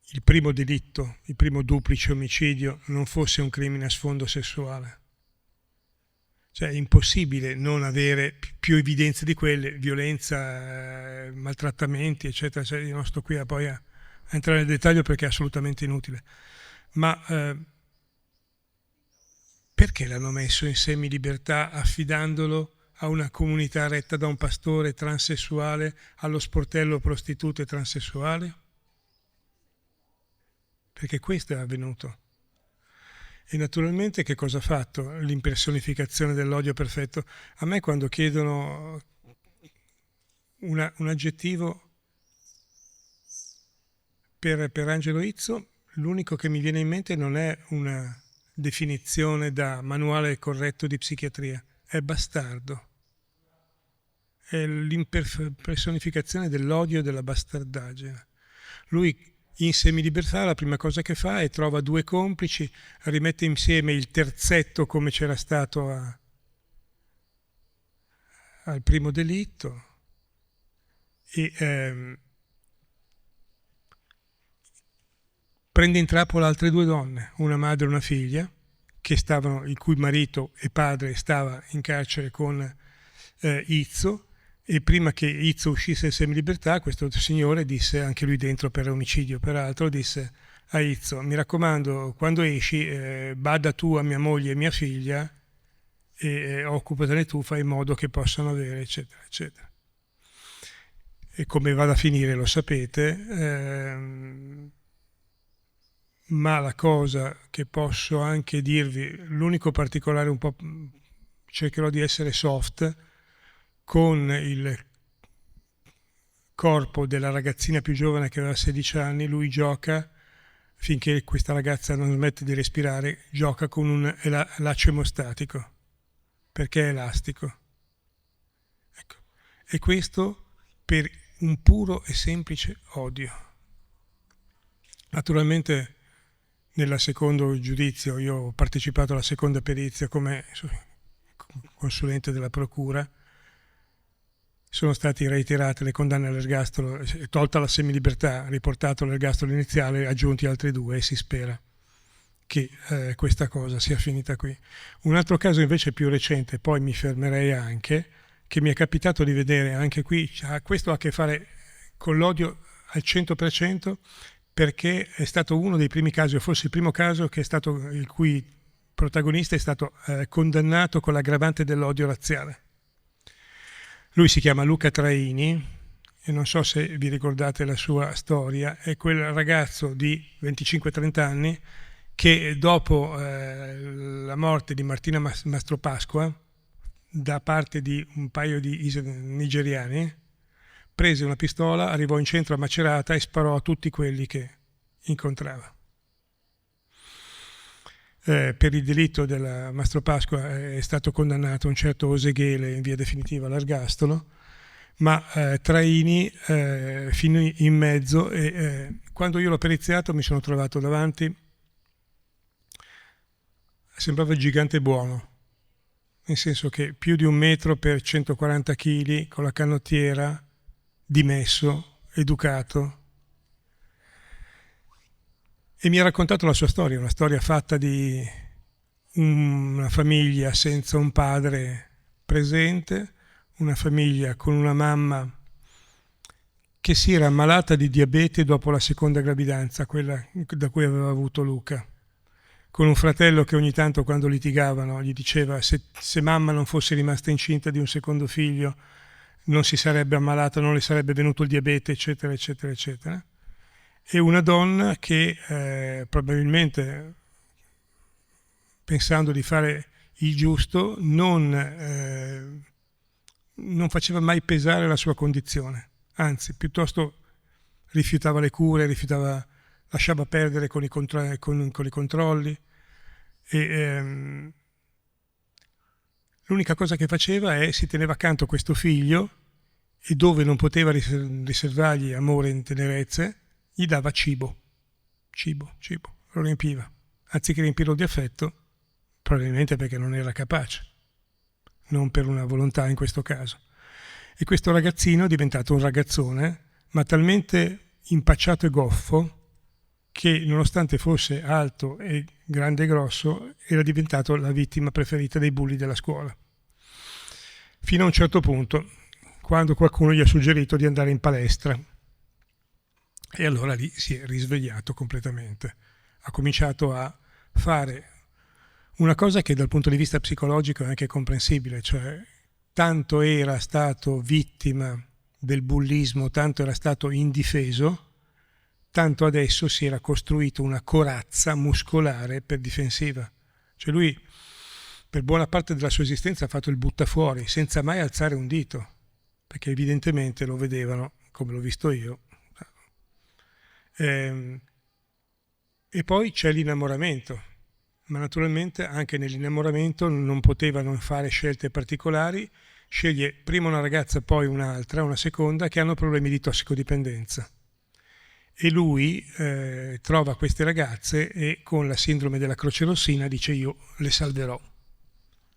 il primo delitto, il primo duplice omicidio non fosse un crimine a sfondo sessuale. Cioè è impossibile non avere più evidenze di quelle, violenza, maltrattamenti, eccetera. Cioè, io non sto qui poi a entrare nel dettaglio perché è assolutamente inutile. Ma perché l'hanno messo in semilibertà affidandolo a una comunità retta da un pastore transessuale, allo sportello prostitute transessuali? Perché questo è avvenuto. E naturalmente che cosa ha fatto? L'impersonificazione dell'odio perfetto. A me quando chiedono un aggettivo per Angelo Izzo, l'unico che mi viene in mente non è una definizione da manuale corretto di psichiatria, è bastardo. È l'impersonificazione dell'odio e della bastardaggine. Lui in semilibertà la prima cosa che fa è trova 2 complici, rimette insieme il terzetto come c'era stato al primo delitto e prende in trappola altre 2 donne, una madre e una figlia, il cui marito e padre stava in carcere con Izzo, e prima che Izzo uscisse in semilibertà questo signore disse, anche lui dentro per omicidio peraltro, disse a Izzo: mi raccomando, quando esci bada tu a mia moglie e mia figlia e occupatene tu, fai in modo che possano avere eccetera eccetera. E come vada a finire lo sapete, ma la cosa che posso anche dirvi, l'unico particolare, un po' cercherò di essere soft, con il corpo della ragazzina più giovane che aveva 16 anni, lui gioca, finché questa ragazza non smette di respirare, gioca con un laccio emostatico, perché è elastico. Ecco. E questo per un puro e semplice odio. Naturalmente nel secondo giudizio, io ho partecipato alla seconda perizia come consulente della procura, sono stati reiterate le condanne all'ergastolo, tolta la semilibertà, riportato l'ergastolo iniziale, aggiunti altri 2 e si spera che questa cosa sia finita qui. Un altro caso invece più recente, poi mi fermerei anche, che mi è capitato di vedere anche qui, questo ha a che fare con l'odio al 100%, perché è stato uno dei primi casi, o forse il primo caso, che è stato, il cui protagonista è stato condannato con l'aggravante dell'odio razziale. Lui si chiama Luca Traini, e non so se vi ricordate la sua storia, è quel ragazzo di 25-30 anni che dopo la morte di Martina Mastropasqua da parte di un paio di nigeriani, prese una pistola, arrivò in centro a Macerata e sparò a tutti quelli che incontrava. Per il delitto della Mastropasqua è stato condannato un certo Oseghele in via definitiva all'ergastolo, ma Traini finì in mezzo e quando io l'ho periziato mi sono trovato davanti, sembrava il gigante buono, nel senso che più di 1 metro per 140 kg, con la canottiera, dimesso, educato, e mi ha raccontato la sua storia, una storia fatta di una famiglia senza un padre presente, una famiglia con una mamma che si era ammalata di diabete dopo la seconda gravidanza, quella da cui aveva avuto Luca, con un fratello che ogni tanto quando litigavano gli diceva se mamma non fosse rimasta incinta di un secondo figlio non si sarebbe ammalata, non le sarebbe venuto il diabete, eccetera, eccetera, eccetera. E una donna che probabilmente, pensando di fare il giusto, non faceva mai pesare la sua condizione, anzi, piuttosto rifiutava le cure, lasciava perdere con i controlli. E, l'unica cosa che faceva è si teneva accanto a questo figlio e dove non poteva riservargli amore e tenerezze, gli dava cibo, lo riempiva. Anziché riempirlo di affetto, probabilmente perché non era capace, non per una volontà in questo caso. E questo ragazzino è diventato un ragazzone, ma talmente impacciato e goffo che nonostante fosse alto e grande e grosso, era diventato la vittima preferita dei bulli della scuola. Fino a un certo punto, quando qualcuno gli ha suggerito di andare in palestra. E allora lì si è risvegliato completamente. Ha cominciato a fare una cosa che dal punto di vista psicologico è anche comprensibile, cioè tanto era stato vittima del bullismo, tanto era stato indifeso, tanto adesso si era costruito una corazza muscolare per difensiva. Cioè lui per buona parte della sua esistenza ha fatto il buttafuori senza mai alzare un dito, perché evidentemente lo vedevano, come l'ho visto io. E poi c'è l'innamoramento, ma naturalmente anche nell'innamoramento non poteva non fare scelte particolari, sceglie prima una ragazza, poi un'altra, una seconda, che hanno problemi di tossicodipendenza. E lui trova queste ragazze e con la sindrome della croce rossina dice io le salverò,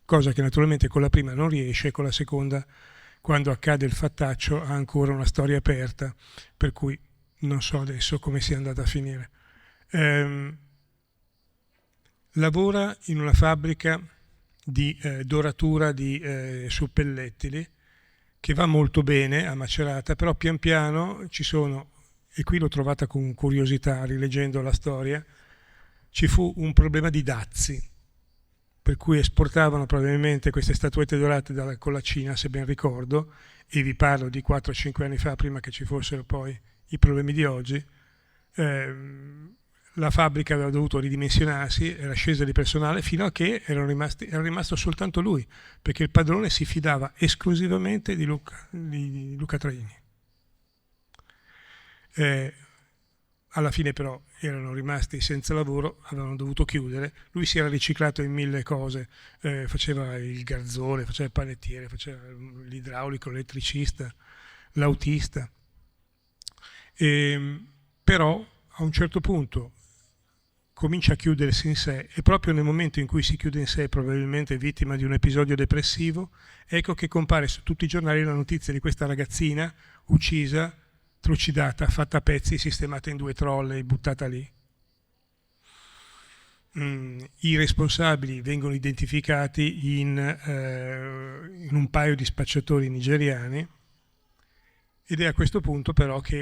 cosa che naturalmente con la prima non riesce e con la seconda, quando accade il fattaccio, ha ancora una storia aperta, per cui non so adesso come sia andata a finire. Lavora in una fabbrica di doratura di suppellettili che va molto bene a Macerata, però pian piano ci sono, e qui l'ho trovata con curiosità rileggendo la storia, ci fu un problema di dazi, per cui esportavano probabilmente queste statuette dorate con la Cina, se ben ricordo, e vi parlo di 4-5 anni fa, prima che ci fossero poi i problemi di oggi. La fabbrica aveva dovuto ridimensionarsi, era scesa di personale fino a che era rimasto soltanto lui, perché il padrone si fidava esclusivamente di Luca Traini. Alla fine però erano rimasti senza lavoro, avevano dovuto chiudere, lui si era riciclato in 1000 cose, faceva il garzone, faceva il panettiere, faceva l'idraulico, l'elettricista, l'autista. Però a un certo punto comincia a chiudersi in sé e proprio nel momento in cui si chiude in sé, probabilmente vittima di un episodio depressivo, ecco che compare su tutti i giornali la notizia di questa ragazzina uccisa, trucidata, fatta a pezzi, sistemata in 2 trolley, buttata lì. I responsabili vengono identificati in un paio di spacciatori nigeriani Ed è a questo punto però che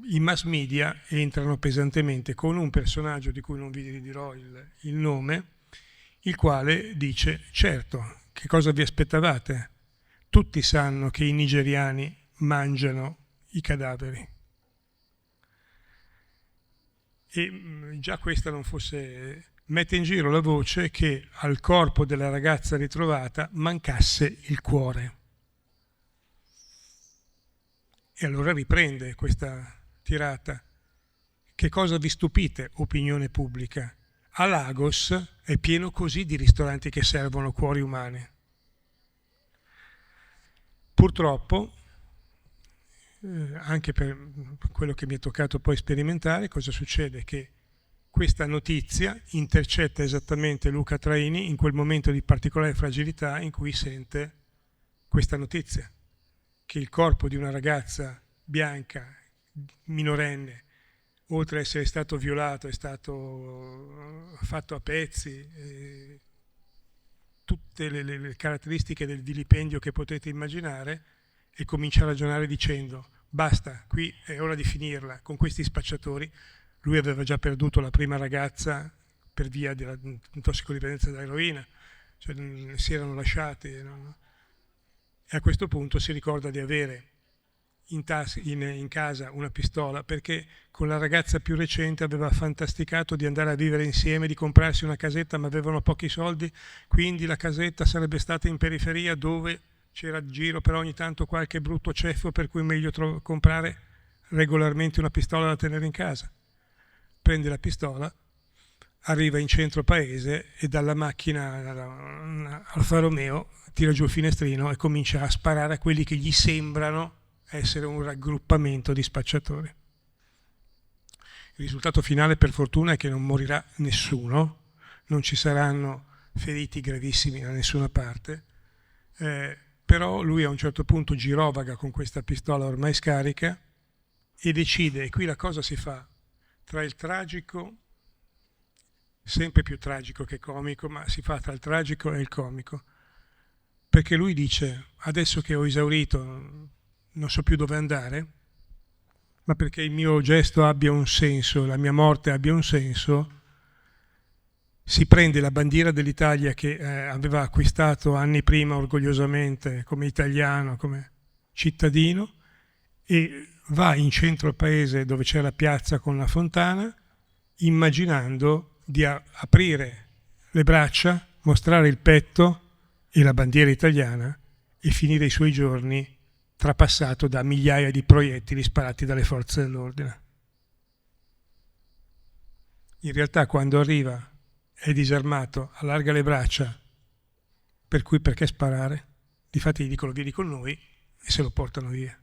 i mass media entrano pesantemente con un personaggio di cui non vi dirò il nome, il quale dice: certo, che cosa vi aspettavate? Tutti sanno che i nigeriani mangiano i cadaveri. E già questa non fosse, mette in giro la voce che al corpo della ragazza ritrovata mancasse il cuore. E allora riprende questa tirata. Che cosa vi stupite, opinione pubblica? A Lagos è pieno così di ristoranti che servono cuori umani. Purtroppo, anche per quello che mi è toccato poi sperimentare, cosa succede? Che questa notizia intercetta esattamente Luca Traini in quel momento di particolare fragilità in cui sente questa notizia, che il corpo di una ragazza bianca, minorenne, oltre ad essere stato violato, è stato fatto a pezzi, tutte le caratteristiche del vilipendio che potete immaginare, e comincia a ragionare dicendo: basta, qui è ora di finirla con questi spacciatori. Lui aveva già perduto la prima ragazza per via della tossicodipendenza da eroina, cioè si erano lasciati, no? E a questo punto si ricorda di avere in casa una pistola, perché con la ragazza più recente aveva fantasticato di andare a vivere insieme, di comprarsi una casetta, ma avevano pochi soldi, quindi la casetta sarebbe stata in periferia dove c'era a giro per ogni tanto qualche brutto ceffo, per cui è meglio comprare regolarmente una pistola da tenere in casa. Prende la pistola, arriva in centro paese e dalla macchina Alfa Romeo tira giù il finestrino e comincia a sparare a quelli che gli sembrano essere un raggruppamento di spacciatori. Il risultato finale, per fortuna, è che non morirà nessuno, non ci saranno feriti gravissimi da nessuna parte, però lui a un certo punto girovaga con questa pistola ormai scarica e decide, e qui la cosa si fa tra il tragico, sempre più tragico che comico, ma si fa tra il tragico e il comico, perché lui dice: adesso che ho esaurito, non so più dove andare, ma perché il mio gesto abbia un senso, la mia morte abbia un senso, si prende la bandiera dell'Italia che aveva acquistato anni prima orgogliosamente come italiano, come cittadino, e va in centro al paese dove c'è la piazza con la fontana, immaginando di aprire le braccia, mostrare il petto e la bandiera italiana e finire i suoi giorni trapassato da migliaia di proiettili sparati dalle forze dell'ordine. In realtà, quando arriva, è disarmato, allarga le braccia, per cui perché sparare? Difatti gli dicono: vieni con noi, e se lo portano via.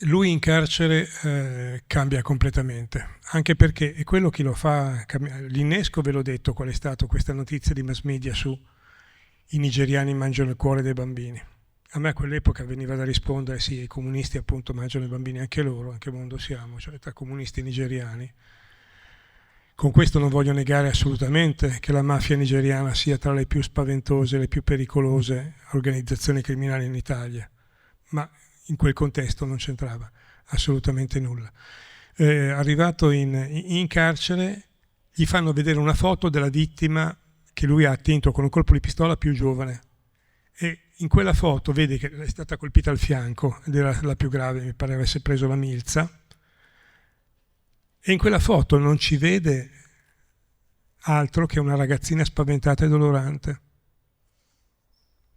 Lui in carcere cambia completamente, anche perché è quello che lo fa cambiare. L'innesco, ve l'ho detto qual è stata questa notizia di mass media su i nigeriani mangiano il cuore dei bambini. A me a quell'epoca veniva da rispondere: sì, i comunisti appunto mangiano i bambini, anche loro, anche mondo siamo, cioè tra comunisti nigeriani. Con questo non voglio negare assolutamente che la mafia nigeriana sia tra le più spaventose, le più pericolose organizzazioni criminali in Italia, ma in quel contesto non c'entrava assolutamente nulla. Arrivato in carcere, gli fanno vedere una foto della vittima che lui ha attinto con un colpo di pistola più giovane, e in quella foto vede che è stata colpita al fianco ed era la più grave, mi pare avesse preso la milza, e in quella foto non ci vede altro che una ragazzina spaventata e dolorante,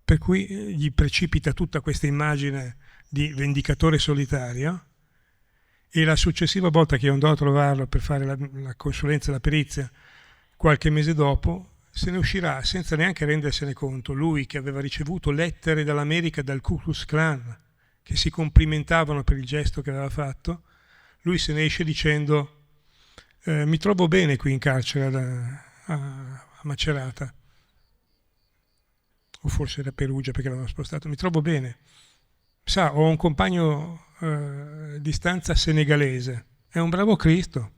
per cui gli precipita tutta questa immagine di vendicatore solitario, e la successiva volta che andò a trovarlo per fare la consulenza e la perizia, qualche mese dopo, se ne uscirà senza neanche rendersene conto. Lui che aveva ricevuto lettere dall'America, dal Ku Klux Klan, che si complimentavano per il gesto che aveva fatto, lui se ne esce dicendo: mi trovo bene qui in carcere a Macerata, o forse era Perugia perché l'avevano spostato, mi trovo bene. Sa, ho un compagno di stanza senegalese, è un bravo Cristo.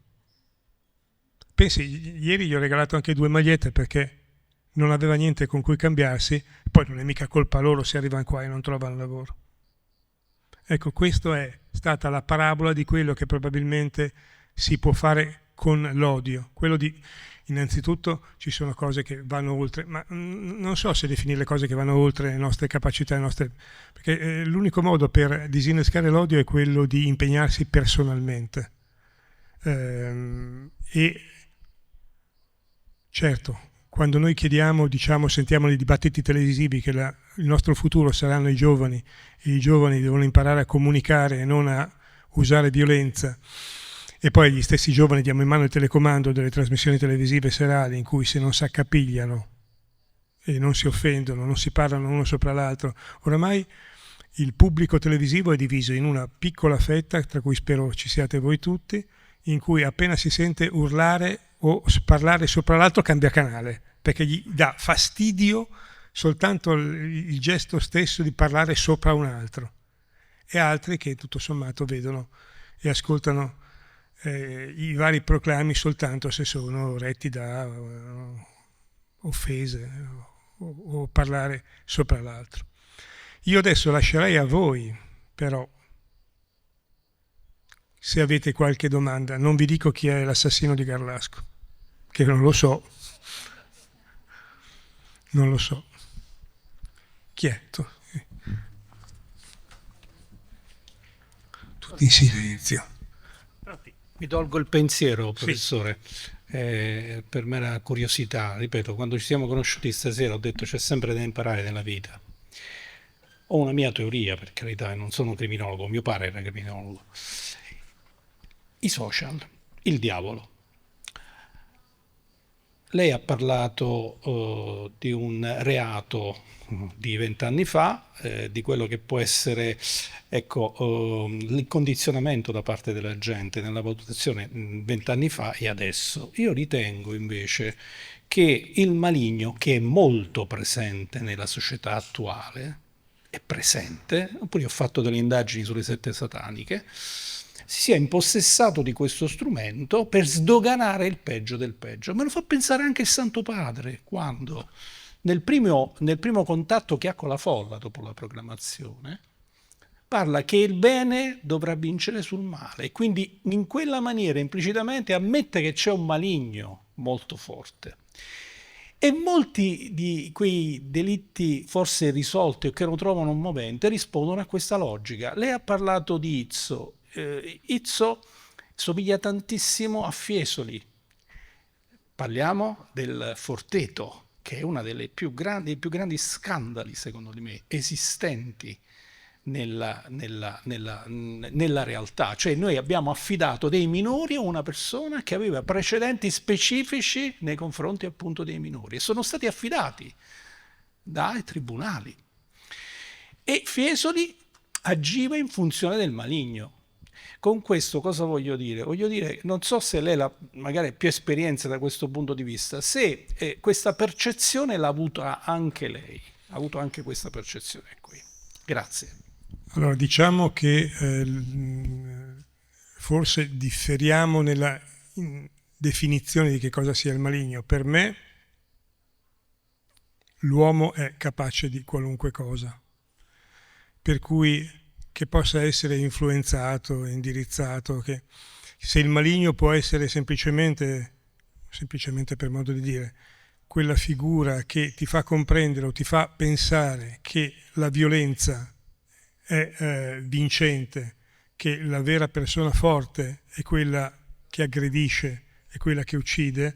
Pensi, ieri gli ho regalato anche 2 magliette perché non aveva niente con cui cambiarsi, poi non è mica colpa loro se arrivano qua e non trovano lavoro. Ecco, questa è stata la parabola di quello che probabilmente si può fare con l'odio. Quello di, innanzitutto, ci sono cose che vanno oltre, ma non so se definire le cose che vanno oltre le nostre capacità, perché l'unico modo per disinnescare l'odio è quello di impegnarsi personalmente. E certo, quando noi chiediamo, diciamo, sentiamo nei dibattiti televisivi che il nostro futuro saranno i giovani e i giovani devono imparare a comunicare e non a usare violenza, e poi agli stessi giovani diamo in mano il telecomando delle trasmissioni televisive serali in cui se non si accapigliano e non si offendono, non si parlano uno sopra l'altro, oramai il pubblico televisivo è diviso in una piccola fetta, tra cui spero ci siate voi tutti, in cui appena si sente urlare o parlare sopra l'altro cambia canale, perché gli dà fastidio soltanto il gesto stesso di parlare sopra un altro, e altri che tutto sommato vedono e ascoltano i vari proclami soltanto se sono retti da offese o parlare sopra l'altro. Io adesso lascerei a voi, però, se avete qualche domanda. Non vi dico chi è l'assassino di Garlasco, che non lo so. Non lo so. Chi è? Tutti in silenzio. Mi tolgo il pensiero, professore. Sì. Per mera curiosità, ripeto, quando ci siamo conosciuti stasera ho detto c'è sempre da imparare nella vita. Ho una mia teoria, per carità, non sono criminologo, mio padre era criminologo. I social, il diavolo. Lei ha parlato di un reato di 20 anni fa, di quello che può essere, ecco, il condizionamento da parte della gente nella valutazione 20 anni fa e adesso. Io ritengo invece che il maligno, che è molto presente nella società attuale, è presente, oppure ho fatto delle indagini sulle sette sataniche, si sia impossessato di questo strumento per sdoganare il peggio del peggio. Me lo fa pensare anche il Santo Padre, quando nel primo contatto che ha con la folla dopo la proclamazione parla che il bene dovrà vincere sul male, e quindi in quella maniera implicitamente ammette che c'è un maligno molto forte. E molti di quei delitti forse risolti o che non trovano un movente rispondono a questa logica. Lei ha parlato di Izzo. Izzo somiglia tantissimo a Fiesoli. Parliamo del Forteto, che è uno dei più grandi scandali, secondo me, esistenti nella realtà. Cioè noi abbiamo affidato dei minori a una persona che aveva precedenti specifici nei confronti appunto dei minori e sono stati affidati dai tribunali. E Fiesoli agiva in funzione del maligno. Con questo cosa voglio dire? Voglio dire, non so se lei magari ha più esperienza da questo punto di vista, se questa percezione l'ha avuta anche lei, ha avuto anche questa percezione qui. Grazie. Allora, diciamo che forse differiamo nella definizione di che cosa sia il maligno. Per me l'uomo è capace di qualunque cosa, per cui che possa essere influenzato, indirizzato, che se il maligno può essere semplicemente per modo di dire, quella figura che ti fa comprendere o ti fa pensare che la violenza è vincente, che la vera persona forte è quella che aggredisce, è quella che uccide,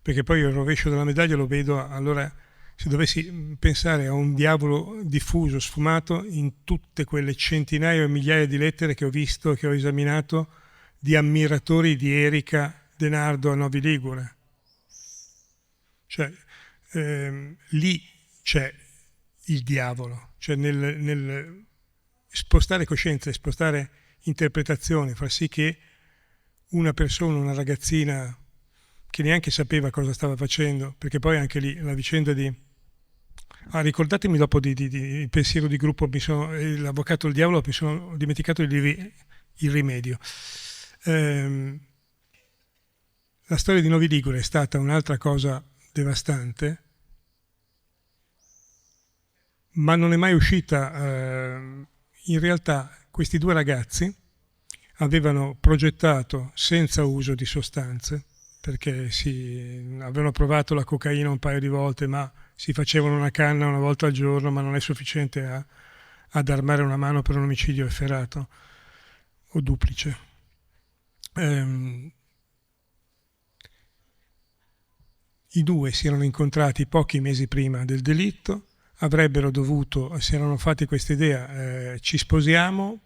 perché poi il rovescio della medaglia lo vedo, allora se dovessi pensare a un diavolo diffuso, sfumato in tutte quelle centinaia o migliaia di lettere che ho visto, che ho esaminato, di ammiratori di Erika Denardo a Novi Ligure. Cioè, lì c'è il diavolo, cioè nel spostare coscienza e spostare interpretazione, far sì che una persona, una ragazzina che neanche sapeva cosa stava facendo, perché poi anche lì la vicenda di... ricordatemi dopo il pensiero di gruppo, l'avvocato del diavolo, mi sono dimenticato il rimedio. La storia di Novi Ligure è stata un'altra cosa devastante, ma non è mai uscita. In realtà questi due ragazzi avevano progettato senza uso di sostanze, perché avevano provato la cocaina un paio di volte, ma si facevano una canna una volta al giorno, ma non è sufficiente ad armare una mano per un omicidio efferato o duplice. I due si erano incontrati pochi mesi prima del delitto, avrebbero dovuto, si erano fatti questa idea, ci sposiamo,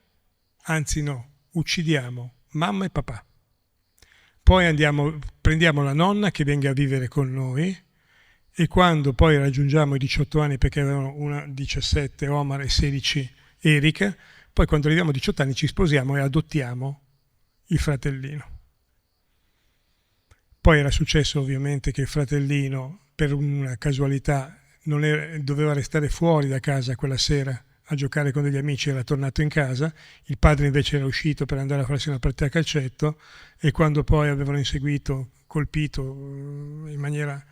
anzi no, uccidiamo mamma e papà. Poi prendiamo la nonna che venga a vivere con noi, e quando poi raggiungiamo i 18 anni, perché avevano una 17 Omar e 16 Erika, poi quando arriviamo a 18 anni ci sposiamo e adottiamo il fratellino. Poi era successo ovviamente che il fratellino, per una casualità, doveva restare fuori da casa quella sera a giocare con degli amici, era tornato in casa, il padre invece era uscito per andare a farsi una partita a calcetto, e quando poi avevano inseguito, colpito in maniera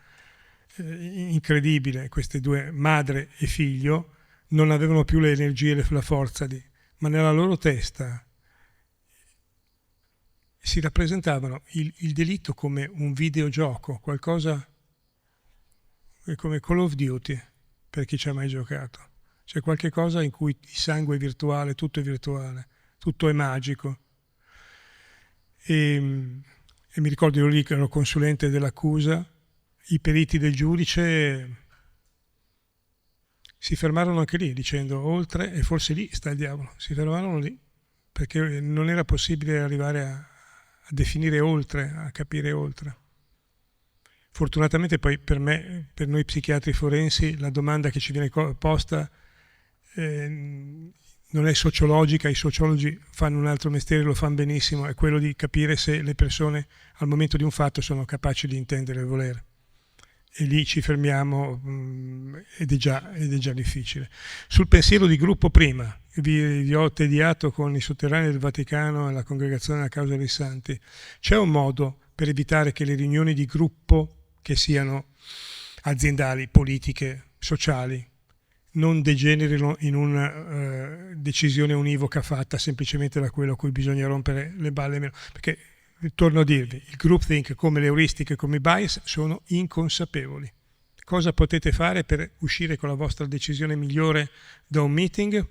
incredibile queste due, madre e figlio, non avevano più le energie e la forza ma nella loro testa si rappresentavano il delitto come un videogioco, qualcosa come Call of Duty, per chi ci ha mai giocato. C'è qualche cosa in cui il sangue è virtuale, tutto è magico. E mi ricordo io lì che ero consulente dell'accusa, i periti del giudice si fermarono anche lì dicendo oltre, e forse lì sta il diavolo, si fermarono lì perché non era possibile arrivare a definire oltre, a capire oltre. Fortunatamente poi per noi psichiatri forensi, la domanda che ci viene posta non è sociologica, i sociologi fanno un altro mestiere, lo fanno benissimo, è quello di capire se le persone al momento di un fatto sono capaci di intendere e volere. E lì ci fermiamo ed è già difficile. Sul pensiero di gruppo prima, vi ho tediato con i sotterranei del Vaticano e la Congregazione della Causa dei Santi. C'è un modo per evitare che le riunioni di gruppo, che siano aziendali, politiche, sociali, non degenerino in una decisione univoca fatta semplicemente da quello a cui bisogna rompere le balle meno? Perché, torno a dirvi, il groupthink, come le euristiche, come i bias, sono inconsapevoli. Cosa potete fare per uscire con la vostra decisione migliore da un meeting?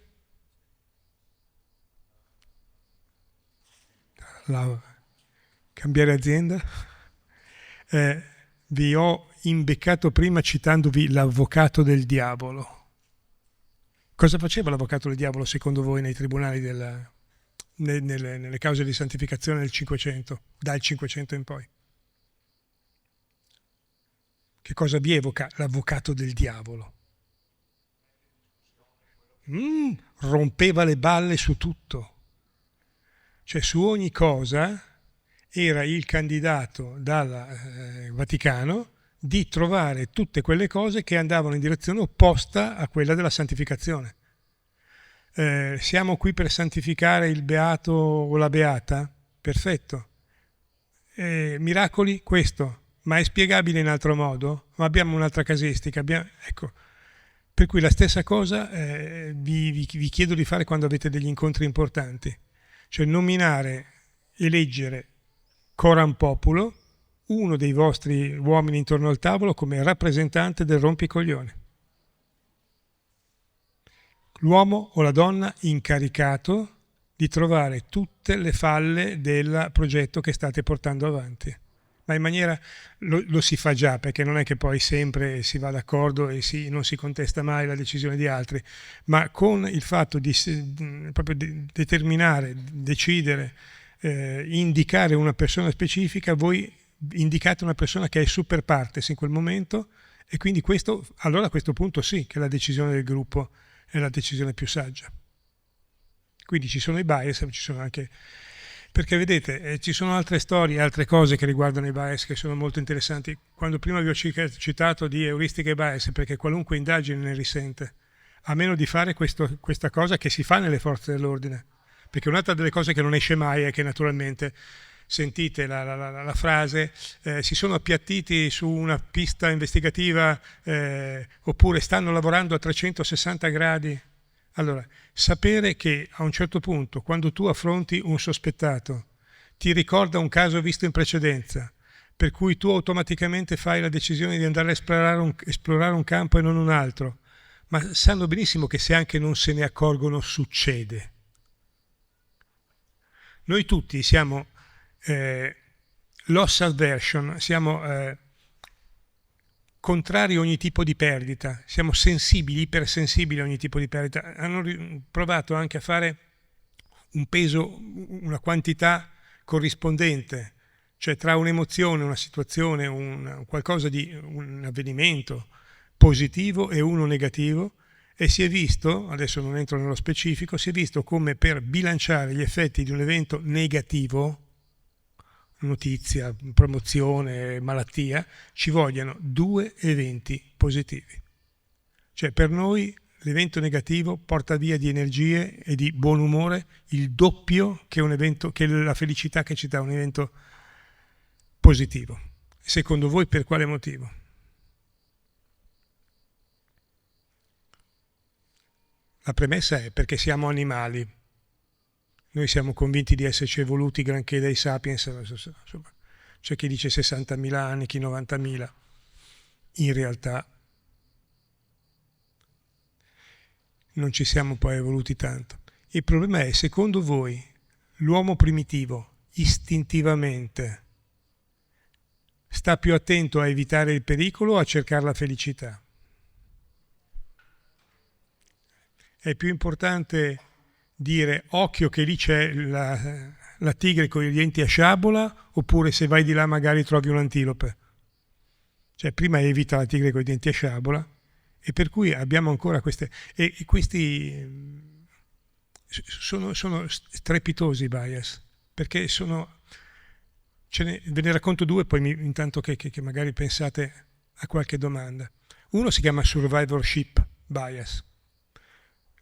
Cambiare azienda? Vi ho imbeccato prima citandovi l'avvocato del diavolo. Cosa faceva l'avvocato del diavolo secondo voi nei tribunali nelle cause di santificazione del 500, dal 500 in poi? Che cosa vi evoca l'avvocato del diavolo? Rompeva le balle su tutto, cioè su ogni cosa era il candidato dal Vaticano di trovare tutte quelle cose che andavano in direzione opposta a quella della santificazione. Siamo qui per santificare il beato o la beata? Perfetto. Miracoli? Questo. Ma è spiegabile in altro modo? Ma abbiamo un'altra casistica? Ecco. Per cui la stessa cosa vi chiedo di fare quando avete degli incontri importanti. Cioè nominare, eleggere coram populo, uno dei vostri uomini intorno al tavolo come rappresentante del rompicoglioni. L'uomo o la donna incaricato di trovare tutte le falle del progetto che state portando avanti. Ma in maniera, lo si fa già, perché non è che poi sempre si va d'accordo e non si contesta mai la decisione di altri, ma con il fatto di proprio determinare, decidere, indicare una persona specifica, voi indicate una persona che è super partes in quel momento, e quindi allora a questo punto sì che la decisione del gruppo è la decisione più saggia. Quindi ci sono i bias, ci sono anche... Perché vedete, ci sono altre storie, altre cose che riguardano i bias che sono molto interessanti. Quando prima vi ho citato di euristica e bias, perché qualunque indagine ne risente, a meno di fare questa cosa che si fa nelle forze dell'ordine. Perché un'altra delle cose che non esce mai è che naturalmente sentite la frase, si sono appiattiti su una pista investigativa oppure stanno lavorando a 360 gradi. Allora, sapere che a un certo punto, quando tu affronti un sospettato, ti ricorda un caso visto in precedenza, per cui tu automaticamente fai la decisione di andare a esplorare un campo e non un altro, ma sanno benissimo che se anche non se ne accorgono succede. Noi tutti siamo loss aversion, siamo contrari a ogni tipo di perdita, siamo sensibili, ipersensibili a ogni tipo di perdita. Hanno provato anche a fare un peso, una quantità corrispondente, cioè tra un'emozione, una situazione, un avvenimento positivo e uno negativo, e si è visto, adesso non entro nello specifico, si è visto come per bilanciare gli effetti di un evento negativo, notizia, promozione, malattia, ci vogliano 2 eventi positivi. Cioè per noi l'evento negativo porta via di energie e di buon umore il doppio che un evento, che la felicità che ci dà un evento positivo. Secondo voi per quale motivo? La premessa è perché siamo animali. Noi siamo convinti di esserci evoluti granché dai sapiens, insomma, c'è chi dice 60.000 anni, chi 90.000. In realtà non ci siamo poi evoluti tanto. Il problema è, secondo voi, l'uomo primitivo istintivamente sta più attento a evitare il pericolo o a cercare la felicità? È più importante dire occhio che lì c'è la tigre con i denti a sciabola, oppure se vai di là magari trovi un'antilope? Cioè prima evita la tigre con i denti a sciabola, e per cui abbiamo ancora questi sono strepitosi i bias, perché ve ne racconto 2 poi intanto che magari pensate a qualche domanda. Uno si chiama survivorship bias,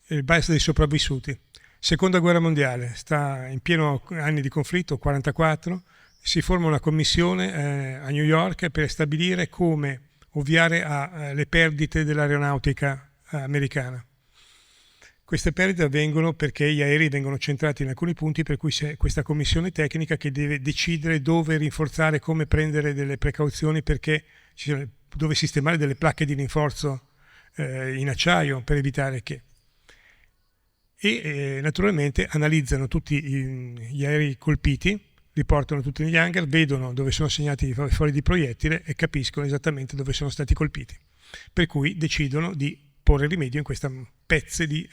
il bias dei sopravvissuti. Seconda guerra mondiale, sta in pieno anni di conflitto, 44, si forma una commissione a New York per stabilire come ovviare alle perdite dell'aeronautica americana. Queste perdite avvengono perché gli aerei vengono centrati in alcuni punti, per cui c'è questa commissione tecnica che deve decidere dove rinforzare, come prendere delle precauzioni, perché dove sistemare delle placche di rinforzo in acciaio per evitare che... E naturalmente analizzano tutti gli aerei colpiti, li portano tutti negli hangar, vedono dove sono segnati i fori di proiettile e capiscono esattamente dove sono stati colpiti, per cui decidono di porre rimedio in queste pezze di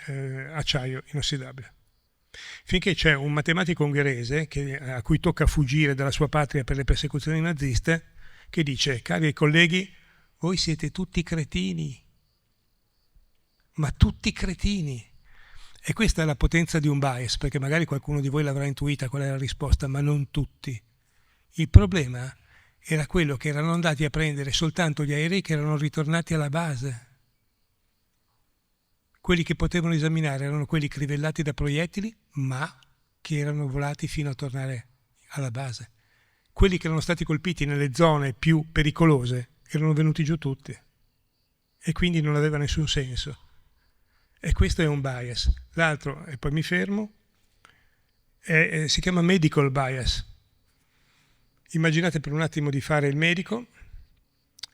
acciaio inossidabile. Finché c'è un matematico ungherese a cui tocca fuggire dalla sua patria per le persecuzioni naziste, che dice: cari colleghi, voi siete tutti cretini, ma tutti cretini. E questa è la potenza di un bias, perché magari qualcuno di voi l'avrà intuita qual è la risposta, ma non tutti. Il problema era quello che erano andati a prendere soltanto gli aerei che erano ritornati alla base. Quelli che potevano esaminare erano quelli crivellati da proiettili, ma che erano volati fino a tornare alla base. Quelli che erano stati colpiti nelle zone più pericolose erano venuti giù tutti, e quindi non aveva nessun senso. E questo è un bias. L'altro, e poi mi fermo, si chiama medical bias. Immaginate per un attimo di fare il medico,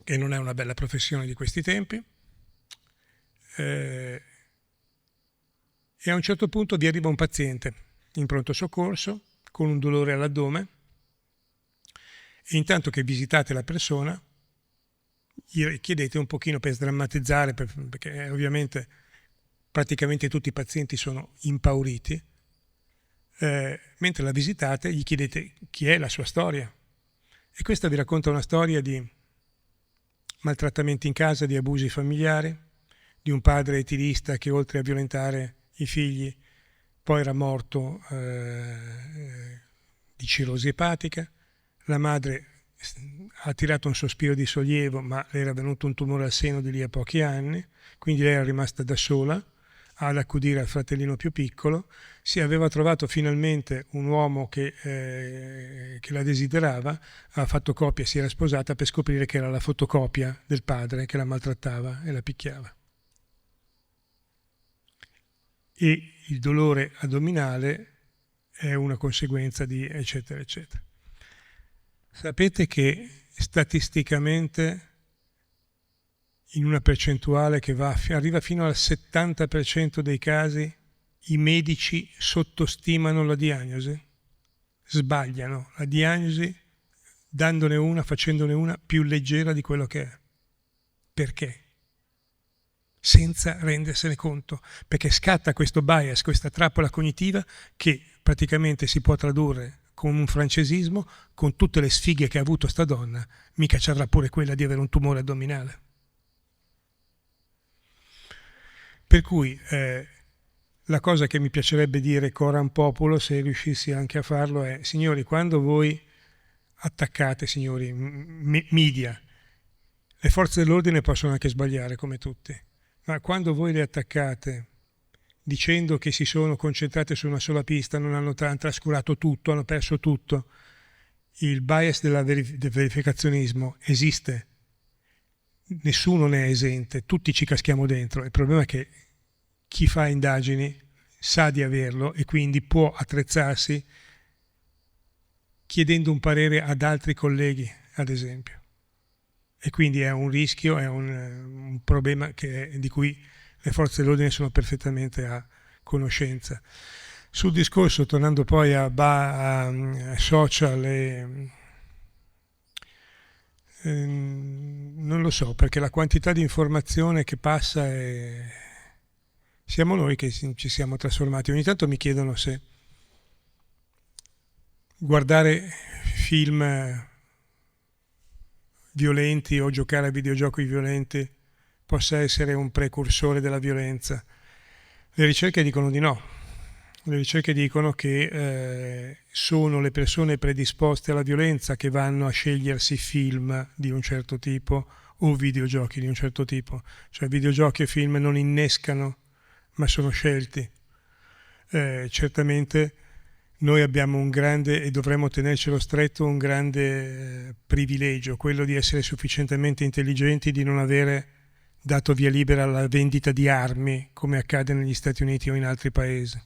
che non è una bella professione di questi tempi, e a un certo punto vi arriva un paziente in pronto soccorso con un dolore all'addome, e intanto che visitate la persona, gli chiedete un pochino per sdrammatizzare, perché ovviamente praticamente tutti i pazienti sono impauriti, mentre la visitate gli chiedete chi è, la sua storia, e questa vi racconta una storia di maltrattamenti in casa, di abusi familiari, di un padre etilista che oltre a violentare i figli poi era morto di cirrosi epatica. La madre ha tirato un sospiro di sollievo, ma le era venuto un tumore al seno di lì a pochi anni, quindi lei era rimasta da sola ad accudire al fratellino più piccolo, si aveva trovato finalmente un uomo che la desiderava, ha fatto coppia, si era sposata per scoprire che era la fotocopia del padre che la maltrattava e la picchiava. E il dolore addominale è una conseguenza di eccetera eccetera. Sapete che statisticamente in una percentuale che arriva fino al 70% dei casi i medici sottostimano la diagnosi, sbagliano la diagnosi dandone una, facendone una più leggera di quello che è. Perché? Senza rendersene conto, perché scatta questo bias, questa trappola cognitiva che praticamente si può tradurre con un francesismo: con tutte le sfighe che ha avuto sta donna, mica ci avrà pure quella di avere un tumore addominale. Per cui la cosa che mi piacerebbe dire coram populo, se riuscissi anche a farlo, è: signori, quando voi attaccate, signori media, le forze dell'ordine possono anche sbagliare come tutti, ma quando voi le attaccate dicendo che si sono concentrate su una sola pista, non hanno trascurato tutto, hanno perso tutto, il bias del verificazionismo esiste, nessuno ne è esente, tutti ci caschiamo dentro. Il problema è che chi fa indagini sa di averlo e quindi può attrezzarsi chiedendo un parere ad altri colleghi, ad esempio. E quindi è un rischio, è un problema di cui le forze dell'ordine sono perfettamente a conoscenza. Sul discorso, tornando poi a social, non lo so, perché la quantità di informazione che passa siamo noi che ci siamo trasformati. Ogni tanto mi chiedono se guardare film violenti o giocare a videogiochi violenti possa essere un precursore della violenza. Le ricerche dicono di no. Le ricerche dicono che sono le persone predisposte alla violenza che vanno a scegliersi film di un certo tipo o videogiochi di un certo tipo. Cioè videogiochi e film non innescano, ma sono scelti. Certamente noi abbiamo un grande, e dovremmo tenercelo stretto, un grande privilegio, quello di essere sufficientemente intelligenti di non avere dato via libera alla vendita di armi, come accade negli Stati Uniti o in altri paesi.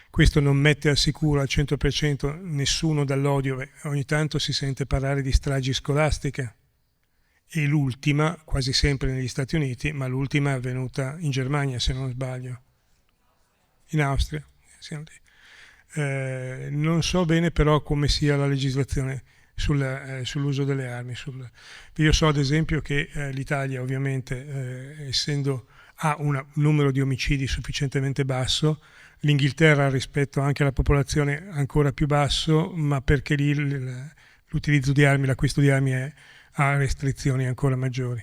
Questo non mette al sicuro al 100% nessuno dall'odio. Ogni tanto si sente parlare di stragi scolastiche, e l'ultima, quasi sempre negli Stati Uniti, ma l'ultima è avvenuta in Germania, se non sbaglio, in Austria. Non so bene però come sia la legislazione sull'uso delle armi. Io so ad esempio che l'Italia ovviamente ha un numero di omicidi sufficientemente basso, l'Inghilterra rispetto anche alla popolazione ancora più basso, ma perché lì l'utilizzo di armi, l'acquisto di armi ha restrizioni ancora maggiori.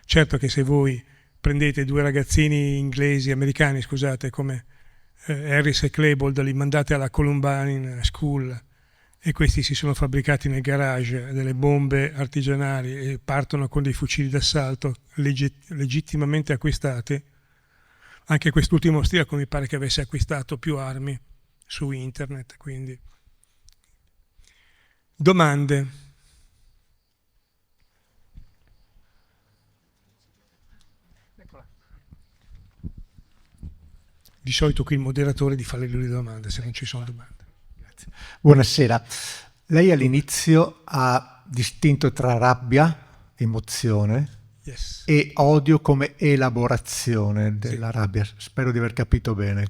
Certo che se voi prendete due ragazzini americani, scusate, come Harris e Klebold, li mandate alla Columbine School e questi si sono fabbricati nel garage delle bombe artigianali e partono con dei fucili d'assalto legittimamente acquistati. Anche quest'ultimo austriaco mi pare che avesse acquistato più armi su internet. Quindi domande? Di solito qui il moderatore di fare le domande, se non ci sono domande. Grazie. Buonasera. Lei all'inizio ha distinto tra rabbia, emozione, yes, e odio come elaborazione della rabbia. Spero di aver capito bene.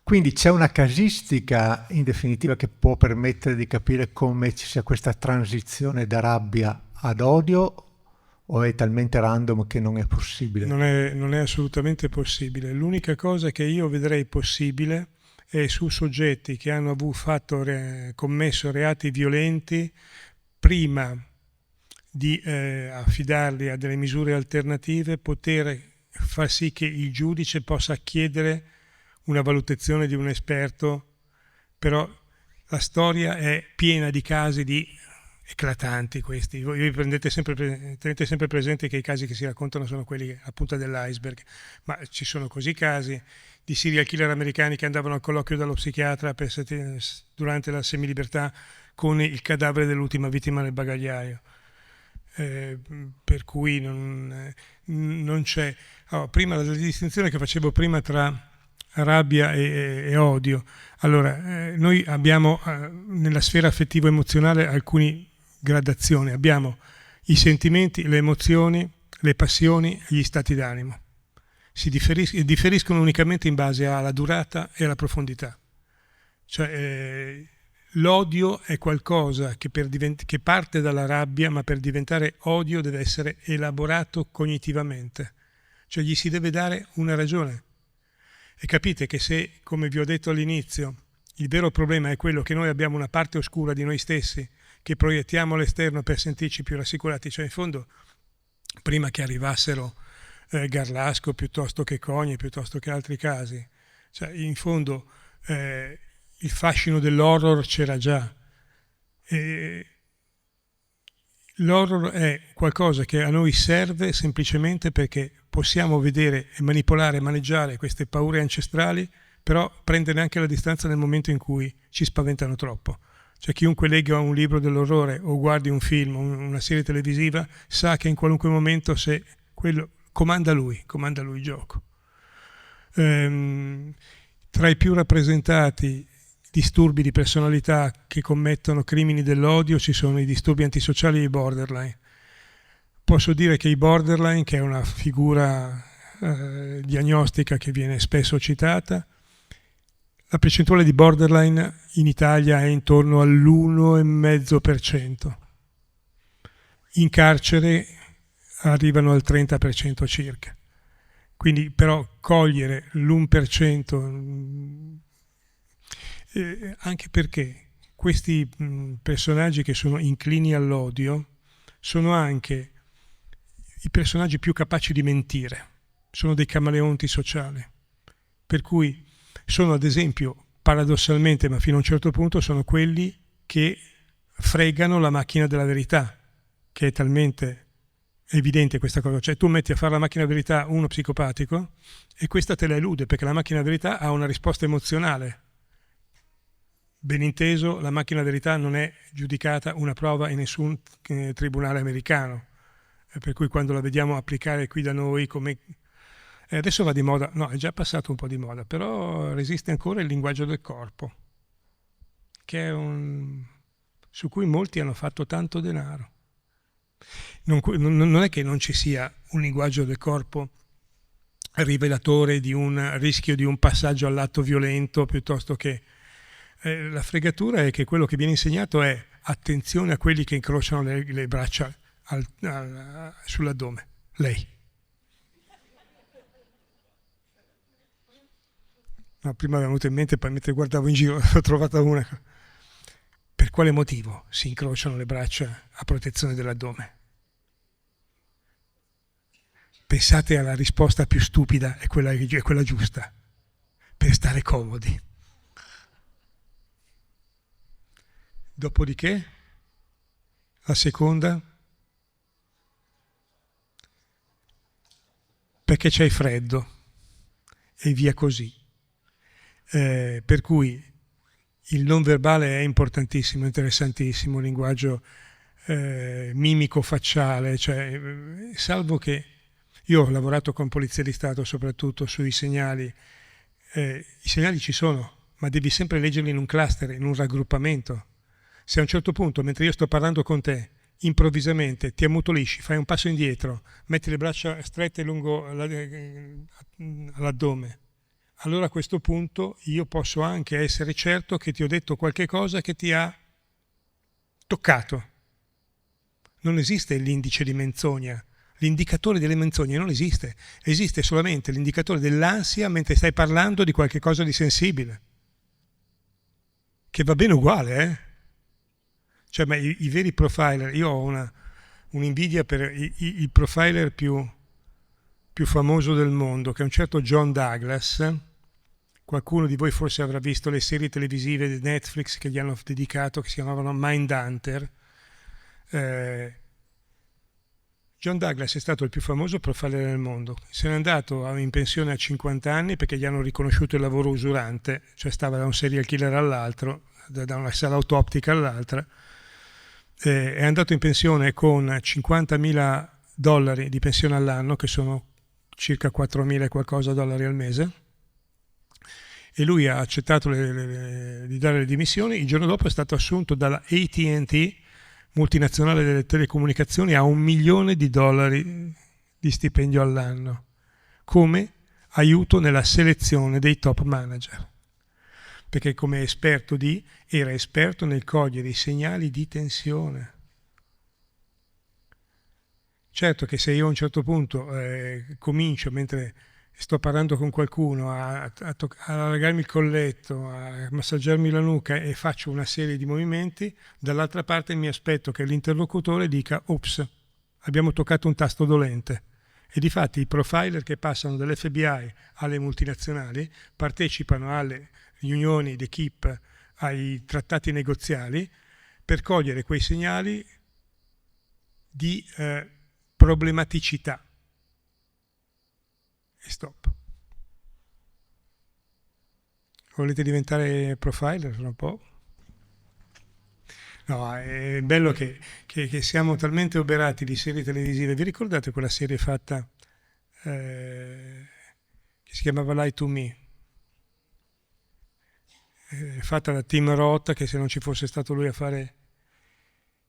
Quindi c'è una casistica in definitiva che può permettere di capire come ci sia questa transizione da rabbia ad odio, o è talmente random che non è possibile? Non è assolutamente possibile. L'unica cosa che io vedrei possibile è su soggetti che hanno commesso reati violenti, prima di affidarli a delle misure alternative, poter far sì che il giudice possa chiedere una valutazione di un esperto. Però la storia è piena di casi di eclatanti questi. Voi tenete sempre presente che i casi che si raccontano sono quelli a punta dell'iceberg, ma ci sono così casi di serial killer americani che andavano al colloquio dallo psichiatra durante la semilibertà con il cadavere dell'ultima vittima nel bagagliaio. Per cui non c'è... prima la distinzione che facevo prima tra rabbia e odio. Allora, noi abbiamo nella sfera affettivo-emozionale alcune gradazioni. Abbiamo i sentimenti, le emozioni, le passioni e gli stati d'animo. Differiscono unicamente in base alla durata e alla profondità. Cioè, l'odio è qualcosa che parte dalla rabbia, ma per diventare odio deve essere elaborato cognitivamente. Cioè gli si deve dare una ragione. E capite che se, come vi ho detto all'inizio, il vero problema è quello che noi abbiamo una parte oscura di noi stessi che proiettiamo all'esterno per sentirci più rassicurati, cioè in fondo, prima che arrivassero Garlasco piuttosto che Cogni, piuttosto che altri casi, cioè in fondo il fascino dell'horror c'era già. L'horror è qualcosa che a noi serve semplicemente perché possiamo vedere e manipolare e maneggiare queste paure ancestrali, però prendere anche la distanza nel momento in cui ci spaventano troppo. Cioè chiunque legga un libro dell'orrore o guardi un film, una serie televisiva, sa che in qualunque momento se quello comanda lui il gioco. Tra i più rappresentati disturbi di personalità che commettono crimini dell'odio ci sono i disturbi antisociali e i borderline. Posso dire che i borderline, che è una figura diagnostica che viene spesso citata, la percentuale di borderline in Italia è intorno all'1,5%. In carcere arrivano al 30% circa. Quindi però cogliere l'1%, anche perché questi personaggi che sono inclini all'odio sono anche i personaggi più capaci di mentire, sono dei camaleonti sociali, per cui sono ad esempio, paradossalmente, ma fino a un certo punto, sono quelli che fregano la macchina della verità, che è talmente evidente questa cosa. Cioè tu metti a fare la macchina della verità uno psicopatico e questa te la elude, perché la macchina della verità ha una risposta emozionale. Ben inteso, la macchina della verità non è giudicata una prova in nessun tribunale americano, per cui quando la vediamo applicare qui da noi come... adesso va di moda, no, è già passato un po' di moda, però resiste ancora il linguaggio del corpo, che è su cui molti hanno fatto tanto denaro. Non è che non ci sia un linguaggio del corpo rivelatore di un rischio di un passaggio all'atto violento, piuttosto che la fregatura è che quello che viene insegnato è attenzione a quelli che incrociano le braccia sull'addome. Lei. No, prima mi è venuto in mente, poi mentre guardavo in giro ho trovata una. Per quale motivo si incrociano le braccia a protezione dell'addome? Pensate alla risposta più stupida e quella giusta, per stare comodi. Dopodiché, la seconda, perché c'hai freddo, e via così. Per cui il non verbale è importantissimo, interessantissimo, il linguaggio mimico facciale, cioè, salvo che io ho lavorato con Polizia di Stato soprattutto sui segnali, i segnali ci sono, ma devi sempre leggerli in un cluster, in un raggruppamento. Se a un certo punto, mentre io sto parlando con te, improvvisamente ti ammutolisci, fai un passo indietro, metti le braccia strette lungo l'addome, allora a questo punto io posso anche essere certo che ti ho detto qualche cosa che ti ha toccato. Non esiste l'indice di menzogna, l'indicatore delle menzogne non esiste, esiste solamente l'indicatore dell'ansia mentre stai parlando di qualche cosa di sensibile, che va bene uguale, Cioè, ma i veri profiler, io ho un'invidia per il profiler più famoso del mondo, che è un certo John Douglas. Qualcuno di voi forse avrà visto le serie televisive di Netflix che gli hanno dedicato, che si chiamavano Mindhunter. John Douglas è stato il più famoso profiler del mondo. Se n'è andato in pensione a 50 anni perché gli hanno riconosciuto il lavoro usurante, cioè stava da un serial killer all'altro, da una sala autoptica all'altra. È andato in pensione con $50.000 di pensione all'anno, che sono circa 4.000 e qualcosa dollari al mese, e lui ha accettato di dare le dimissioni. Il giorno dopo è stato assunto dalla AT&T, multinazionale delle telecomunicazioni, a $1 milione di stipendio all'anno come aiuto nella selezione dei top manager, perché come era esperto nel cogliere i segnali di tensione. Certo che se io a un certo punto comincio, mentre sto parlando con qualcuno, a allargarmi il colletto, a massaggiarmi la nuca e faccio una serie di movimenti, dall'altra parte mi aspetto che l'interlocutore dica «Ops, abbiamo toccato un tasto dolente». E difatti i profiler che passano dall'FBI alle multinazionali partecipano alle riunioni d'equipe, ai trattati negoziali, per cogliere quei segnali di problematicità. E stop. Volete diventare profiler fra un po'? No, è bello che siamo talmente oberati di serie televisive. Vi ricordate quella serie fatta che si chiamava Lie to Me? Fatta da Tim Roth, che se non ci fosse stato lui a fare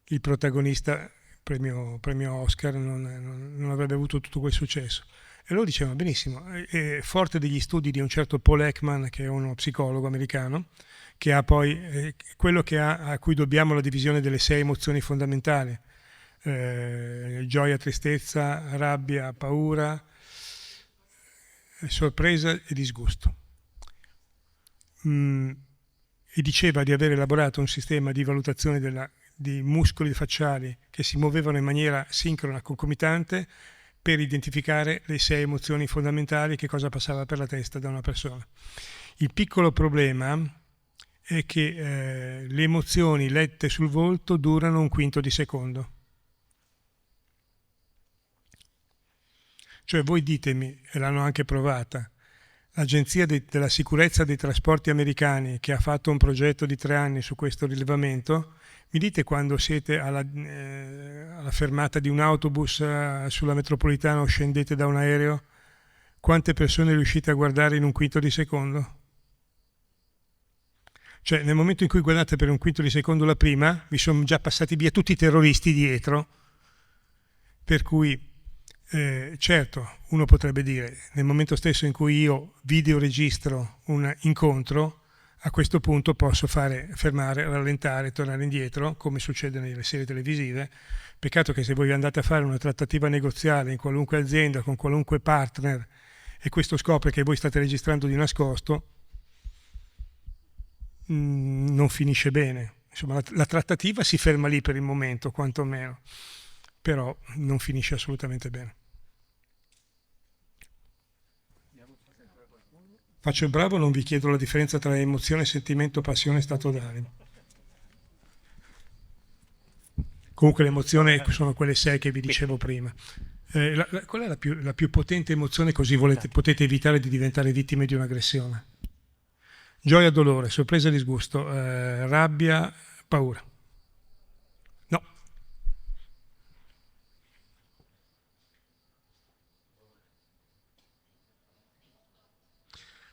il protagonista, premio Oscar, non avrebbe avuto tutto quel successo. E loro dicevano benissimo, è forte degli studi di un certo Paul Ekman, che è uno psicologo americano, che ha poi quello a cui dobbiamo la divisione delle 6 emozioni fondamentali: gioia, tristezza, rabbia, paura, sorpresa e disgusto. E diceva di aver elaborato un sistema di valutazione di muscoli facciali che si muovevano in maniera sincrona, concomitante, per identificare le 6 emozioni fondamentali, che cosa passava per la testa da una persona. Il piccolo problema è che le emozioni lette sul volto durano un quinto di secondo. Cioè voi ditemi, e l'hanno anche provata, l'Agenzia della Sicurezza dei Trasporti americani, che ha fatto un progetto di 3 anni su questo rilevamento, mi dite quando siete alla fermata di un autobus sulla metropolitana o scendete da un aereo, quante persone riuscite a guardare in un quinto di secondo? Cioè nel momento in cui guardate per un quinto di secondo la prima, vi sono già passati via tutti i terroristi dietro, per cui certo uno potrebbe dire, nel momento stesso in cui io videoregistro un incontro, a questo punto posso fermare, rallentare, tornare indietro, come succede nelle serie televisive. Peccato che se voi andate a fare una trattativa negoziale in qualunque azienda, con qualunque partner, e questo scopre che voi state registrando di nascosto, non finisce bene. Insomma, la trattativa si ferma lì per il momento, quantomeno, però non finisce assolutamente bene. Faccio il bravo, non vi chiedo la differenza tra emozione, sentimento, passione e stato d'animo. Comunque le emozioni sono quelle 6 che vi dicevo prima. Qual è la più potente emozione, così potete evitare di diventare vittime di un'aggressione? Gioia, dolore, sorpresa, disgusto, rabbia, paura. No.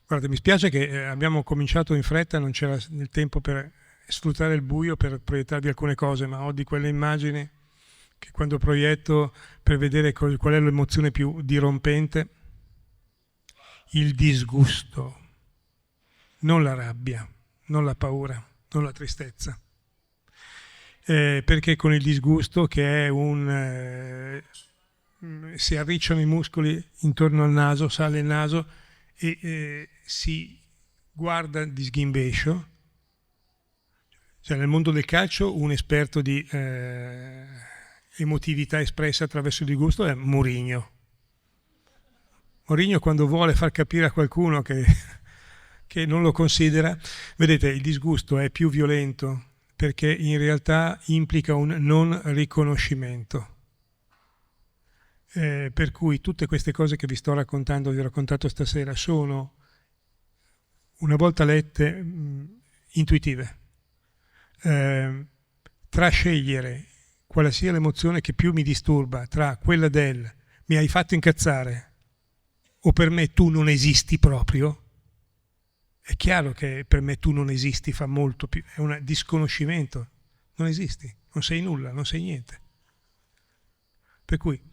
Guarda, mi spiace che abbiamo cominciato in fretta, non c'era il tempo per sfruttare il buio per proiettarvi alcune cose, ma ho di quelle immagini che quando proietto per vedere qual è l'emozione più dirompente, il disgusto, non la rabbia, non la paura, non la tristezza. Perché con il disgusto, che è si arricciano i muscoli intorno al naso, sale il naso e si guarda di sghimbescio. Cioè, nel mondo del calcio un esperto di emotività espressa attraverso il disgusto è Mourinho. Mourinho, quando vuole far capire a qualcuno che non lo considera, vedete, il disgusto è più violento, perché in realtà implica un non riconoscimento. Per cui tutte queste cose che vi sto raccontando, vi ho raccontato stasera, sono, una volta lette, intuitive. Tra scegliere quale sia l'emozione che più mi disturba, tra quella del mi hai fatto incazzare o per me tu non esisti proprio, è chiaro che per me tu non esisti fa molto più, è un disconoscimento, non esisti, non sei nulla, non sei niente. Per cui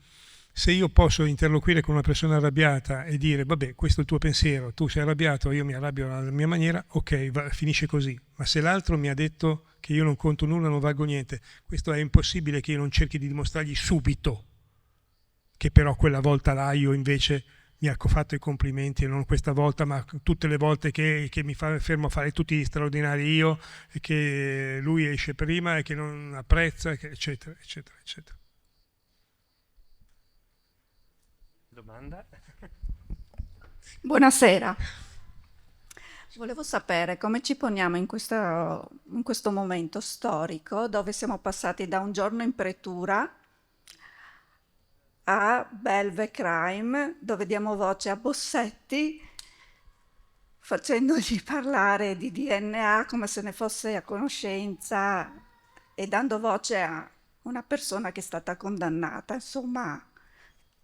se io posso interloquire con una persona arrabbiata e dire vabbè, questo è il tuo pensiero, tu sei arrabbiato, io mi arrabbio alla mia maniera, ok, finisce così. Ma se l'altro mi ha detto che io non conto nulla, non valgo niente, questo è impossibile che io non cerchi di dimostrargli subito che però quella volta là io invece mi ha fatto i complimenti, e non questa volta, ma tutte le volte che mi fermo a fare tutti gli straordinari io, e che lui esce prima e che non apprezza, eccetera, eccetera, eccetera. Domanda? Buonasera. Volevo sapere come ci poniamo in questo momento storico dove siamo passati da Un giorno in pretura a Belve Crime, dove diamo voce a Bossetti facendogli parlare di DNA come se ne fosse a conoscenza e dando voce a una persona che è stata condannata, insomma,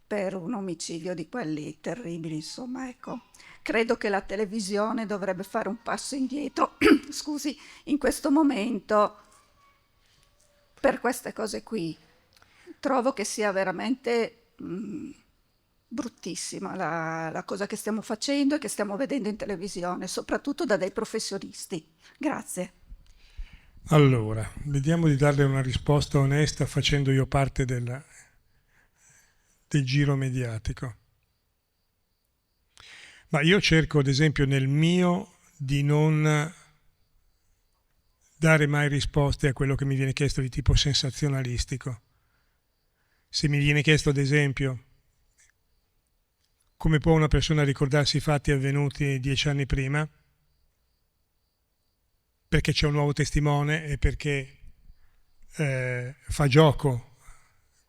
per un omicidio di quelli terribili, insomma, ecco. Credo che la televisione dovrebbe fare un passo indietro, scusi, in questo momento per queste cose qui. Trovo che sia veramente bruttissima la cosa che stiamo facendo e che stiamo vedendo in televisione, soprattutto da dei professionisti. Grazie. Allora, vediamo di darle una risposta onesta facendo io parte del giro mediatico. Ma io cerco, ad esempio, nel mio di non dare mai risposte a quello che mi viene chiesto di tipo sensazionalistico. Se mi viene chiesto, ad esempio, come può una persona ricordarsi i fatti avvenuti 10 anni prima, perché c'è un nuovo testimone e perché fa gioco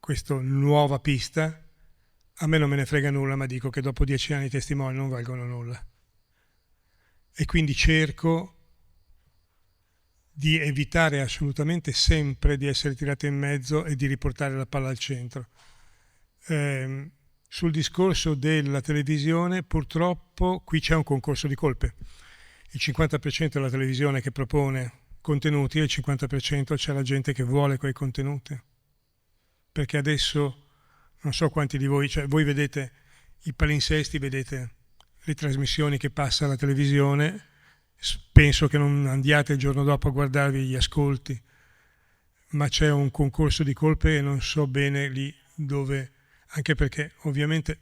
questa nuova pista, a me non me ne frega nulla, ma dico che dopo 10 anni i testimoni non valgono nulla. E quindi cerco di evitare assolutamente sempre di essere tirato in mezzo e di riportare la palla al centro. Sul discorso della televisione, purtroppo qui c'è un concorso di colpe. Il 50% è la televisione che propone contenuti e il 50% c'è la gente che vuole quei contenuti. Perché adesso, non so quanti di voi, cioè voi vedete i palinsesti, vedete le trasmissioni che passa alla televisione, penso che non andiate il giorno dopo a guardarvi gli ascolti, ma c'è un concorso di colpe e non so bene lì dove, anche perché ovviamente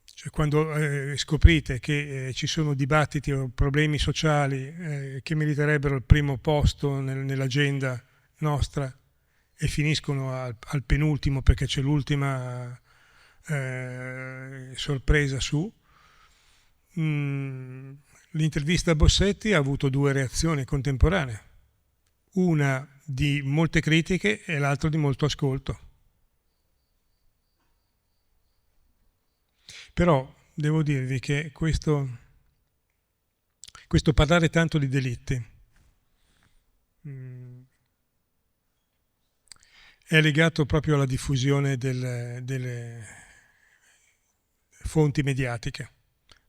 cioè, quando scoprite che ci sono dibattiti o problemi sociali che meriterebbero il primo posto nell'agenda nostra e finiscono al penultimo perché c'è l'ultima sorpresa su, l'intervista a Bossetti ha avuto 2 reazioni contemporanee, una di molte critiche e l'altra di molto ascolto. Però devo dirvi che questo parlare tanto di delitti è legato proprio alla diffusione delle fonti mediatiche,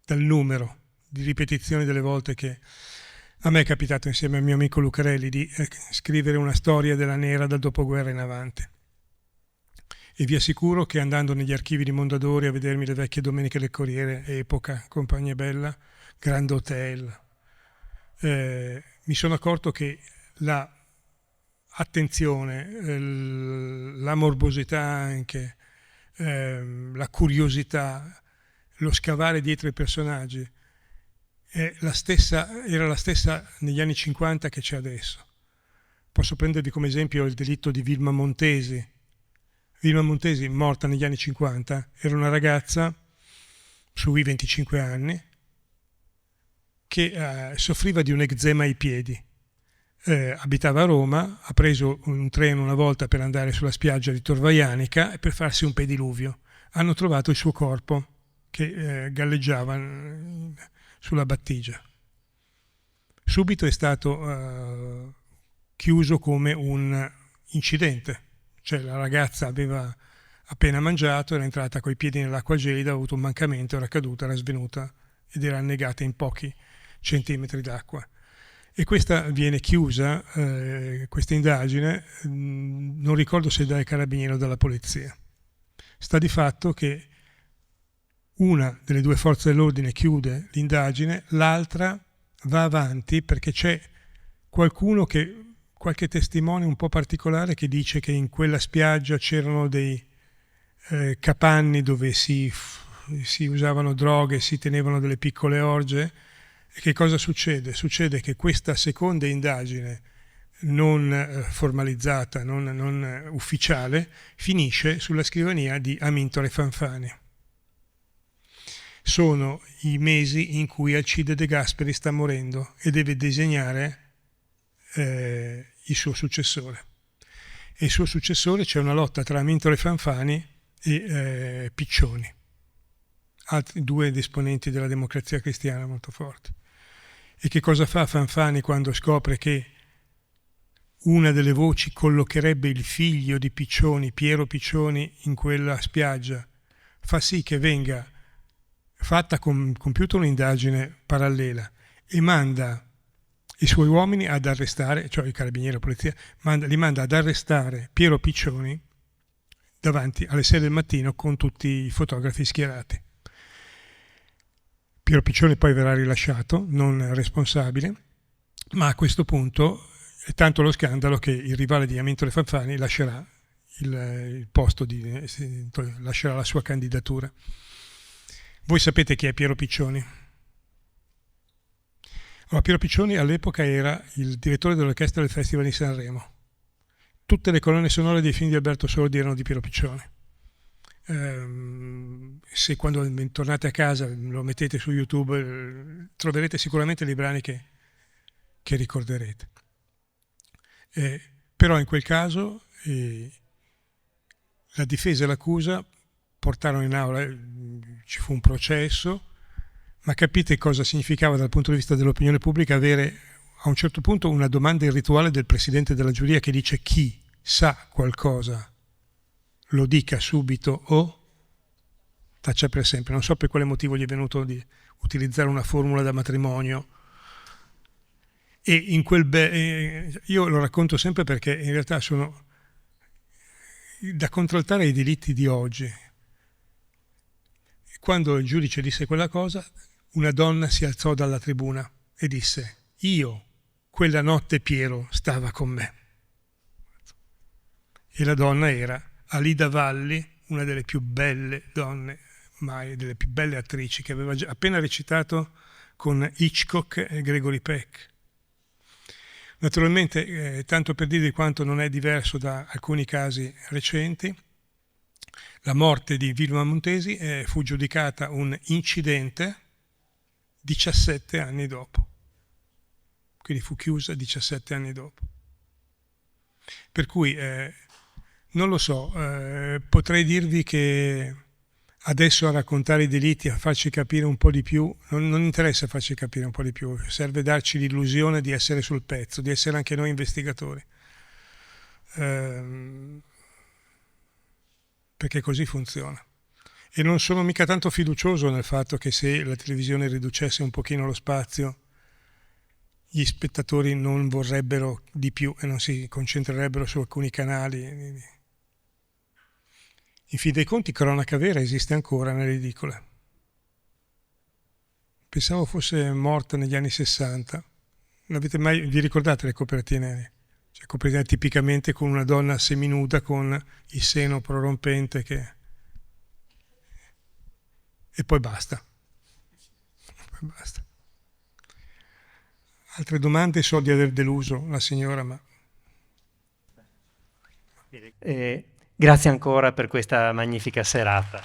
dal numero di ripetizioni delle volte che a me è capitato insieme al mio amico Lucarelli di scrivere una storia della nera dal dopoguerra in avanti. E vi assicuro che andando negli archivi di Mondadori a vedermi le vecchie Domeniche del Corriere, Epoca, Compagnia Bella, Grand Hotel, mi sono accorto che la attenzione, la morbosità anche, la curiosità, lo scavare dietro i personaggi era la stessa negli anni 50 che c'è adesso. Posso prendervi come esempio il delitto di Vilma Montesi. Vilma Montesi, morta negli anni 50, era una ragazza sui 25 anni che soffriva di un eczema ai piedi. abitava a Roma, ha preso un treno una volta per andare sulla spiaggia di Tor Vaianica e per farsi un pediluvio. Hanno trovato il suo corpo che galleggiava sulla battigia. Subito è stato chiuso come un incidente, cioè la ragazza aveva appena mangiato, era entrata coi piedi nell'acqua gelida, ha avuto un mancamento, era caduta, era svenuta ed era annegata in pochi centimetri d'acqua. E questa viene chiusa, questa indagine, non ricordo se dai carabinieri o dalla polizia. Sta di fatto che una delle due forze dell'ordine chiude l'indagine, l'altra va avanti perché c'è qualche testimone un po' particolare che dice che in quella spiaggia c'erano dei capanni dove si usavano droghe, si tenevano delle piccole orge. E che cosa succede? Succede che questa seconda indagine non formalizzata, non ufficiale, finisce sulla scrivania di Amintore Fanfani. Sono i mesi in cui Alcide De Gasperi sta morendo e deve disegnare il suo successore. E il suo successore, c'è una lotta tra Amintore Fanfani e Piccioni, altri due esponenti della Democrazia Cristiana molto forti. E che cosa fa Fanfani quando scopre che una delle voci collocherebbe il figlio di Piccioni, Piero Piccioni, in quella spiaggia? Fa sì che venga fatta compiuta un'indagine parallela e manda i suoi uomini ad arrestare, cioè i carabinieri e la polizia, li manda ad arrestare Piero Piccioni davanti alle 6 del mattino con tutti i fotografi schierati. Piero Piccioni poi verrà rilasciato, non responsabile, ma a questo punto è tanto lo scandalo che il rivale di Amintore Fanfani lascerà il posto, lascerà la sua candidatura. Voi sapete chi è Piero Piccioni? Allora, Piero Piccioni all'epoca era il direttore dell'orchestra del Festival di Sanremo. Tutte le colonne sonore dei film di Alberto Sordi erano di Piero Piccioni. Se quando tornate a casa lo mettete su YouTube troverete sicuramente dei brani che ricorderete. Però in quel caso la difesa e l'accusa portarono in aula, ci fu un processo, ma capite cosa significava dal punto di vista dell'opinione pubblica avere a un certo punto una domanda irrituale del presidente della giuria che dice: chi sa qualcosa lo dica subito o taccia per sempre. Non so per quale motivo gli è venuto di utilizzare una formula da matrimonio. E in io lo racconto sempre perché in realtà sono da contraltare ai delitti di oggi. Quando il giudice disse quella cosa, una donna si alzò dalla tribuna e disse: io, quella notte Piero stava con me. E la donna era Alida Valli, una delle più belle donne mai, delle più belle attrici, che aveva appena recitato con Hitchcock e Gregory Peck. Naturalmente, tanto per dire quanto non è diverso da alcuni casi recenti, la morte di Vilma Montesi fu giudicata un incidente 17 anni dopo. Quindi fu chiusa 17 anni dopo. Per cui, non lo so, potrei dirvi che adesso a raccontare i delitti, a farci capire un po' di più, non interessa farci capire un po' di più, serve darci l'illusione di essere sul pezzo, di essere anche noi investigatori. Perché così funziona. E non sono mica tanto fiducioso nel fatto che se la televisione riducesse un pochino lo spazio, gli spettatori non vorrebbero di più e non si concentrerebbero su alcuni canali. In fin dei conti, Cronaca Vera esiste ancora nelle edicole. Pensavo fosse morta negli anni 60. Vi ricordate le copertine nere? Cioè, copertina tipicamente con una donna seminuda con il seno prorompente e poi basta. Poi basta. Altre domande? So di aver deluso la signora, ma... Grazie ancora per questa magnifica serata.